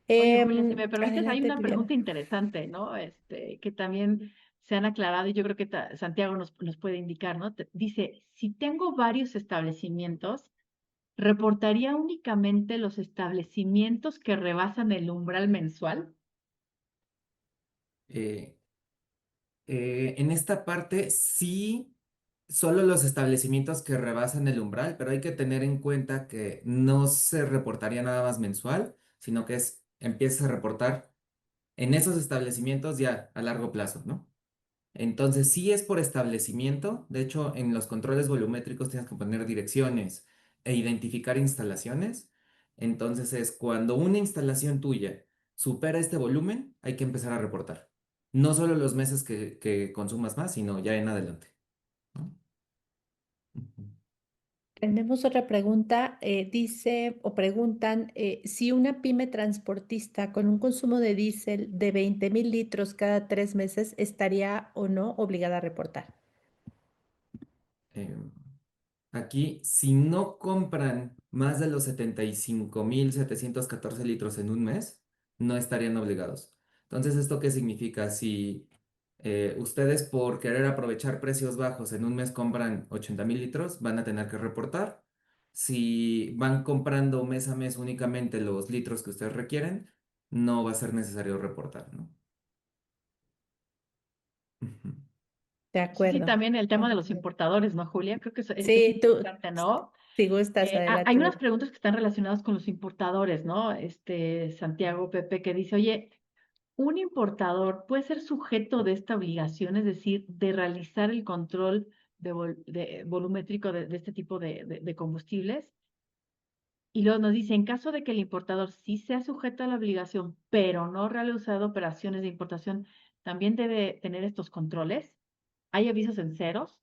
Oye, Julia, si me permites, hay Adelante, una pregunta Viviana. interesante, ¿no? Que también se han aclarado y yo creo que Santiago nos puede indicar, ¿no? Dice, si tengo varios establecimientos, ¿reportaría únicamente los establecimientos que rebasan el umbral mensual? Eh, en esta parte sí, solo los establecimientos que rebasan el umbral, pero hay que tener en cuenta que no se reportaría nada más mensual, sino que empieza a reportar en esos establecimientos ya a largo plazo, ¿no? Entonces, sí es por establecimiento. De hecho, en los controles volumétricos tienes que poner direcciones e identificar instalaciones. Entonces, es cuando una instalación tuya supera este volumen, hay que empezar a reportar. No solo los meses que consumas más, sino ya en adelante, ¿no? Ujú. Tenemos otra pregunta. Dice o preguntan si una pyme transportista con un consumo de diésel de 20,000 litros cada 3 meses estaría o no obligada a reportar. Em, Aquí, si no compran más de los 75,714 litros en un mes, no estarían obligados. Entonces, ¿esto qué significa? Si ustedes por querer aprovechar precios bajos en un mes compran 80,000 litros, van a tener que reportar. Si van comprando mes a mes únicamente los litros que ustedes requieren, no va a ser necesario reportar, ¿no? Ujú. De Sí, sí, acuerdo. también el tema de los Adelante. importadores, ¿no, Julia? Creo que es Sí, tú, importante, ¿no? si gustas, Hay adelante, unas Viviana. preguntas que están relacionadas con los importadores, ¿no? Santiago Pepe que dice, oye, ¿un importador puede ser sujeto de esta obligación, es decir, de realizar el control de volumétrico de este tipo de combustibles? Y luego nos dice, en caso de que el importador sí sea sujeto a la obligación, pero no realizado operaciones de importación, ¿también debe tener estos controles? ¿Hay avisos en ceros?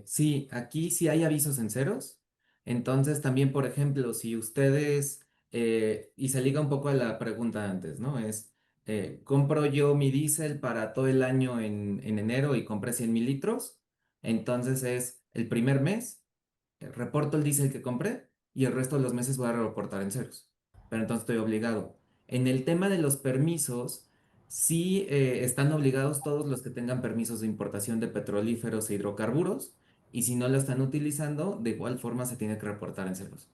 Sí, aquí sí hay avisos en ceros. Entonces también, por ejemplo, si ustedes, y se liga un poco a la pregunta antes, ¿no? Compro yo mi diésel para todo el año en enero y compré 100,000 litros. Entonces es el primer mes reporto el diésel que compré y el resto de los meses voy a reportar en ceros. Pero entonces estoy obligado. En el tema de los permisos, sí están obligados todos los que tengan permisos de importación de petrolíferos e hidrocarburos. Y si no lo están utilizando, de igual forma se tiene que reportar en ceros.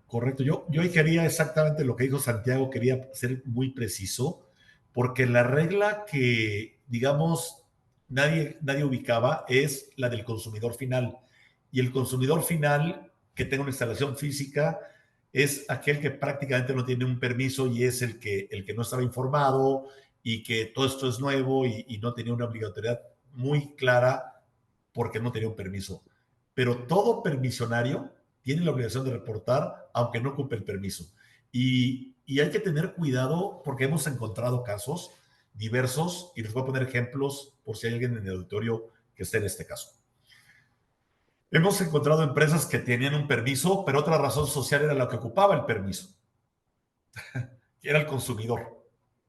Correcto. Yo quería exactamente lo que dijo Santiago, quería ser muy preciso, porque la regla que, digamos, nadie ubicaba es la del consumidor final. Y el consumidor final que tenga una instalación física es aquel que prácticamente no tiene un permiso y es el que no estaba informado y que todo esto es nuevo y no tenía una obligatoriedad muy clara porque no tenía un permiso. Pero todo permisionario tiene la obligación de reportar aunque no ocupe el permiso. Y hay que tener cuidado porque hemos encontrado casos diversos y les voy a poner ejemplos por si hay alguien en el auditorio que esté en este caso. Hemos encontrado empresas que tenían un permiso, pero otra razón social era la que ocupaba el permiso, que era el consumidor,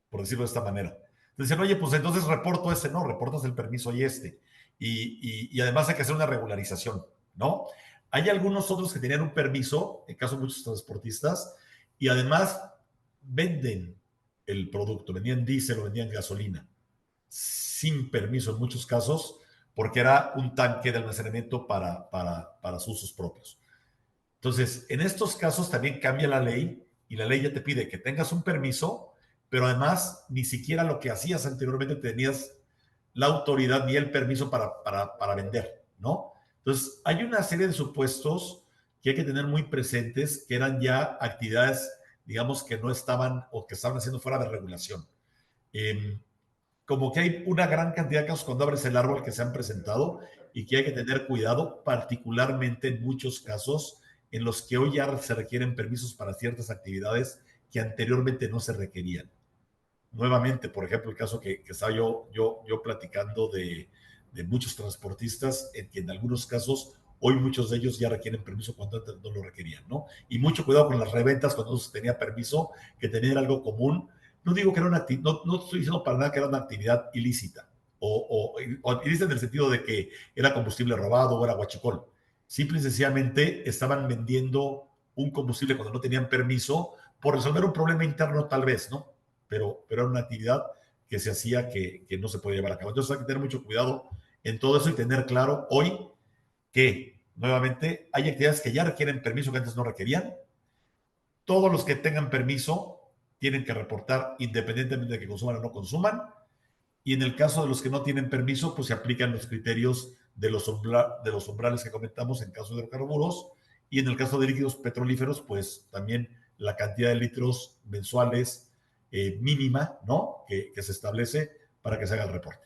por decirlo de esta manera. Dicen, oye, pues entonces reporto este, no, reportas el permiso y este. Y además hay que hacer una regularización, ¿no? Hay algunos otros que tenían un permiso, en caso de muchos transportistas, y además venden el producto, vendían diésel o vendían gasolina, sin permiso en muchos casos, porque era un tanque de almacenamiento para sus usos propios. Entonces, en estos casos también cambia la ley y la ley ya te pide que tengas un permiso, pero además ni siquiera lo que hacías anteriormente tenías la autoridad ni el permiso para vender, ¿no? Entonces, hay una serie de supuestos que hay que tener muy presentes, que eran ya actividades, digamos, que no estaban o que estaban haciendo fuera de regulación. Eh, Como que hay una gran cantidad de casos cuando abres el árbol que se han presentado y que hay que tener cuidado, particularmente en muchos casos en los que hoy ya se requieren permisos para ciertas actividades que anteriormente no se requerían. Nuevamente, por ejemplo, el caso que estaba yo platicando de muchos transportistas en que en algunos casos Hoy muchos de ellos ya requieren permiso cuando antes no lo requerían, ¿no? Y mucho cuidado con las reventas cuando no se tenía permiso, que tener algo común. No digo que era una actividad, no estoy diciendo para nada que era una actividad ilícita, o ilícita en el sentido de que era combustible robado o era huachicol. Simple y sencillamente estaban vendiendo un combustible cuando no tenían permiso por resolver un problema interno tal vez, ¿no? Pero era una actividad que se hacía que no se podía llevar a cabo. Entonces hay que tener mucho cuidado en todo eso y tener claro hoy que, nuevamente, hay actividades que ya requieren permiso que antes no requerían. Todos los que tengan permiso tienen que reportar independientemente de que consuman o no consuman. Y en el caso de los que no tienen permiso, pues se aplican los criterios de los umbrales que comentamos en caso de hidrocarburos. Y en el caso de líquidos petrolíferos, pues también la cantidad de litros mensuales mínima, ¿no? Que se establece para que se haga el reporte.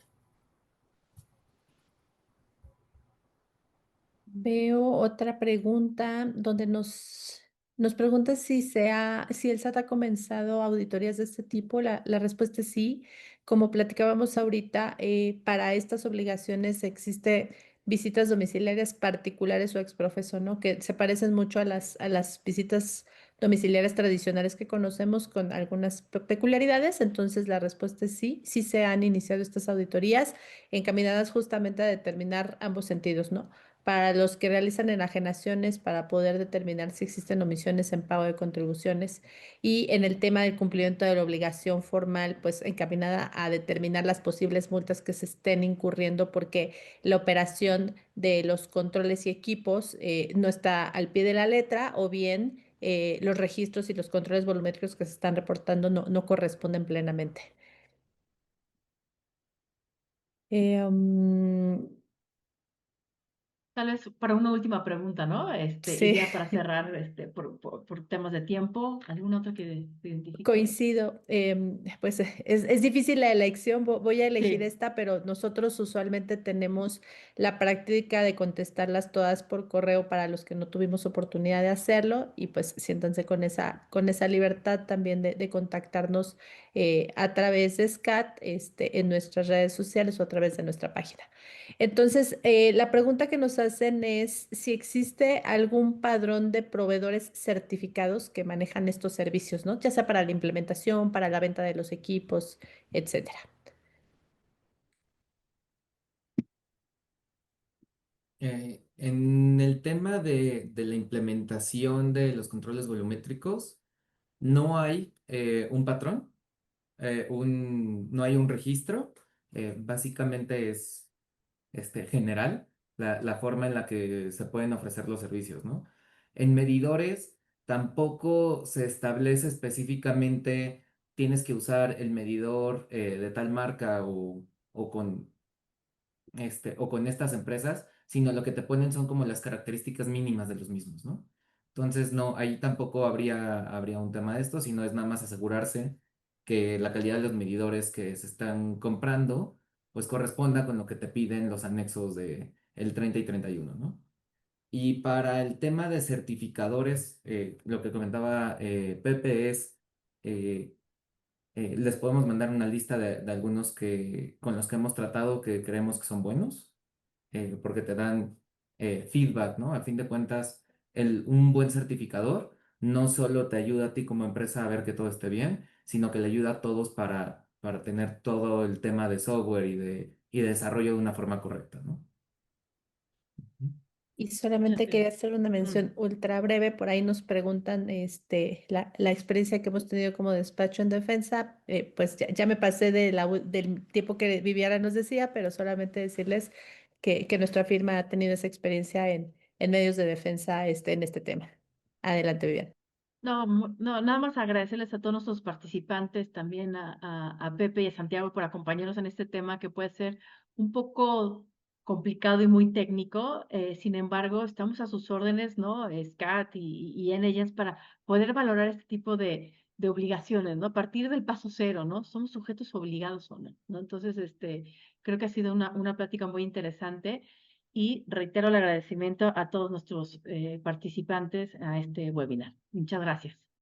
Veo otra pregunta donde nos pregunta si el SAT ha comenzado auditorías de este tipo. La respuesta es sí. Como platicábamos ahorita, para estas obligaciones existe visitas domiciliarias particulares o exprofeso, ¿no? Que se parecen mucho a las visitas domiciliarias tradicionales que conocemos con algunas peculiaridades. Entonces, la respuesta es sí. Sí se han iniciado estas auditorías encaminadas justamente a determinar ambos sentidos, ¿no? Para los que realizan enajenaciones para poder determinar si existen omisiones en pago de contribuciones y en el tema del cumplimiento de la obligación formal, pues encaminada a determinar las posibles multas que se estén incurriendo porque la operación de los controles y equipos no está al pie de la letra o bien los registros y los controles volumétricos que se están reportando no corresponden plenamente. Eh, um, Tal vez para una última pregunta, ¿no? Y sí. ya para cerrar, por temas de tiempo, ¿algún otro que te identifique? Coincido, pues es difícil la elección, voy a elegir Sí. esta, pero nosotros usualmente tenemos la práctica de contestarlas todas por correo para los que no tuvimos oportunidad de hacerlo y pues siéntanse con esa libertad también de contactarnos a través de SCAT, en nuestras redes sociales o a través de nuestra página. Entonces, la pregunta que nos hacen es si existe algún padrón de proveedores certificados que manejan estos servicios, ¿no? Ya sea para la implementación, para la venta de los equipos, etcétera. En el tema de la implementación de los controles volumétricos, no hay un patrón, no hay un registro, básicamente es general la forma en la que se pueden ofrecer los servicios, ¿no? En medidores tampoco se establece específicamente tienes que usar el medidor de tal marca o con o con estas empresas, sino lo que te ponen son como las características mínimas de los mismos, ¿no? Entonces, no, ahí tampoco habría un tema de esto, sino es nada más asegurarse que la calidad de los medidores que se están comprando, pues corresponda con lo que te piden los anexos de el 30 y 31, ¿no? Y para el tema de certificadores, lo que comentaba Pepe es, eh, les podemos mandar una lista de algunos con los que hemos tratado que creemos que son buenos porque te dan feedback, ¿no? A fin de cuentas, un buen certificador no solo te ayuda a ti como empresa a ver que todo esté bien, sino que le ayuda a todos para tener todo el tema de software y de desarrollo de una forma correcta, ¿no? Ujú. Y Muchas solamente quería gracias. hacer una mención ultra breve. Por ahí nos preguntan la experiencia que hemos tenido como despacho en defensa. Pues ya me pasé del tiempo que Viviana nos decía, pero solamente decirles que nuestra firma ha tenido esa experiencia en medios de defensa en este tema. Adelante, Viviana. No, no, nada más agradecerles a todos nuestros participantes, también a Pepe y a Santiago por acompañarnos en este tema que puede ser un poco complicado y muy técnico. Sin embargo, estamos a sus órdenes, ¿no? SCAT y en ellas para poder valorar este tipo de obligaciones, ¿no? A partir del paso cero, ¿no? Somos sujetos obligados o no, ¿no? Entonces, creo que ha sido una plática muy interesante y reitero el agradecimiento a todos nuestros participantes a este webinar. Muchas gracias.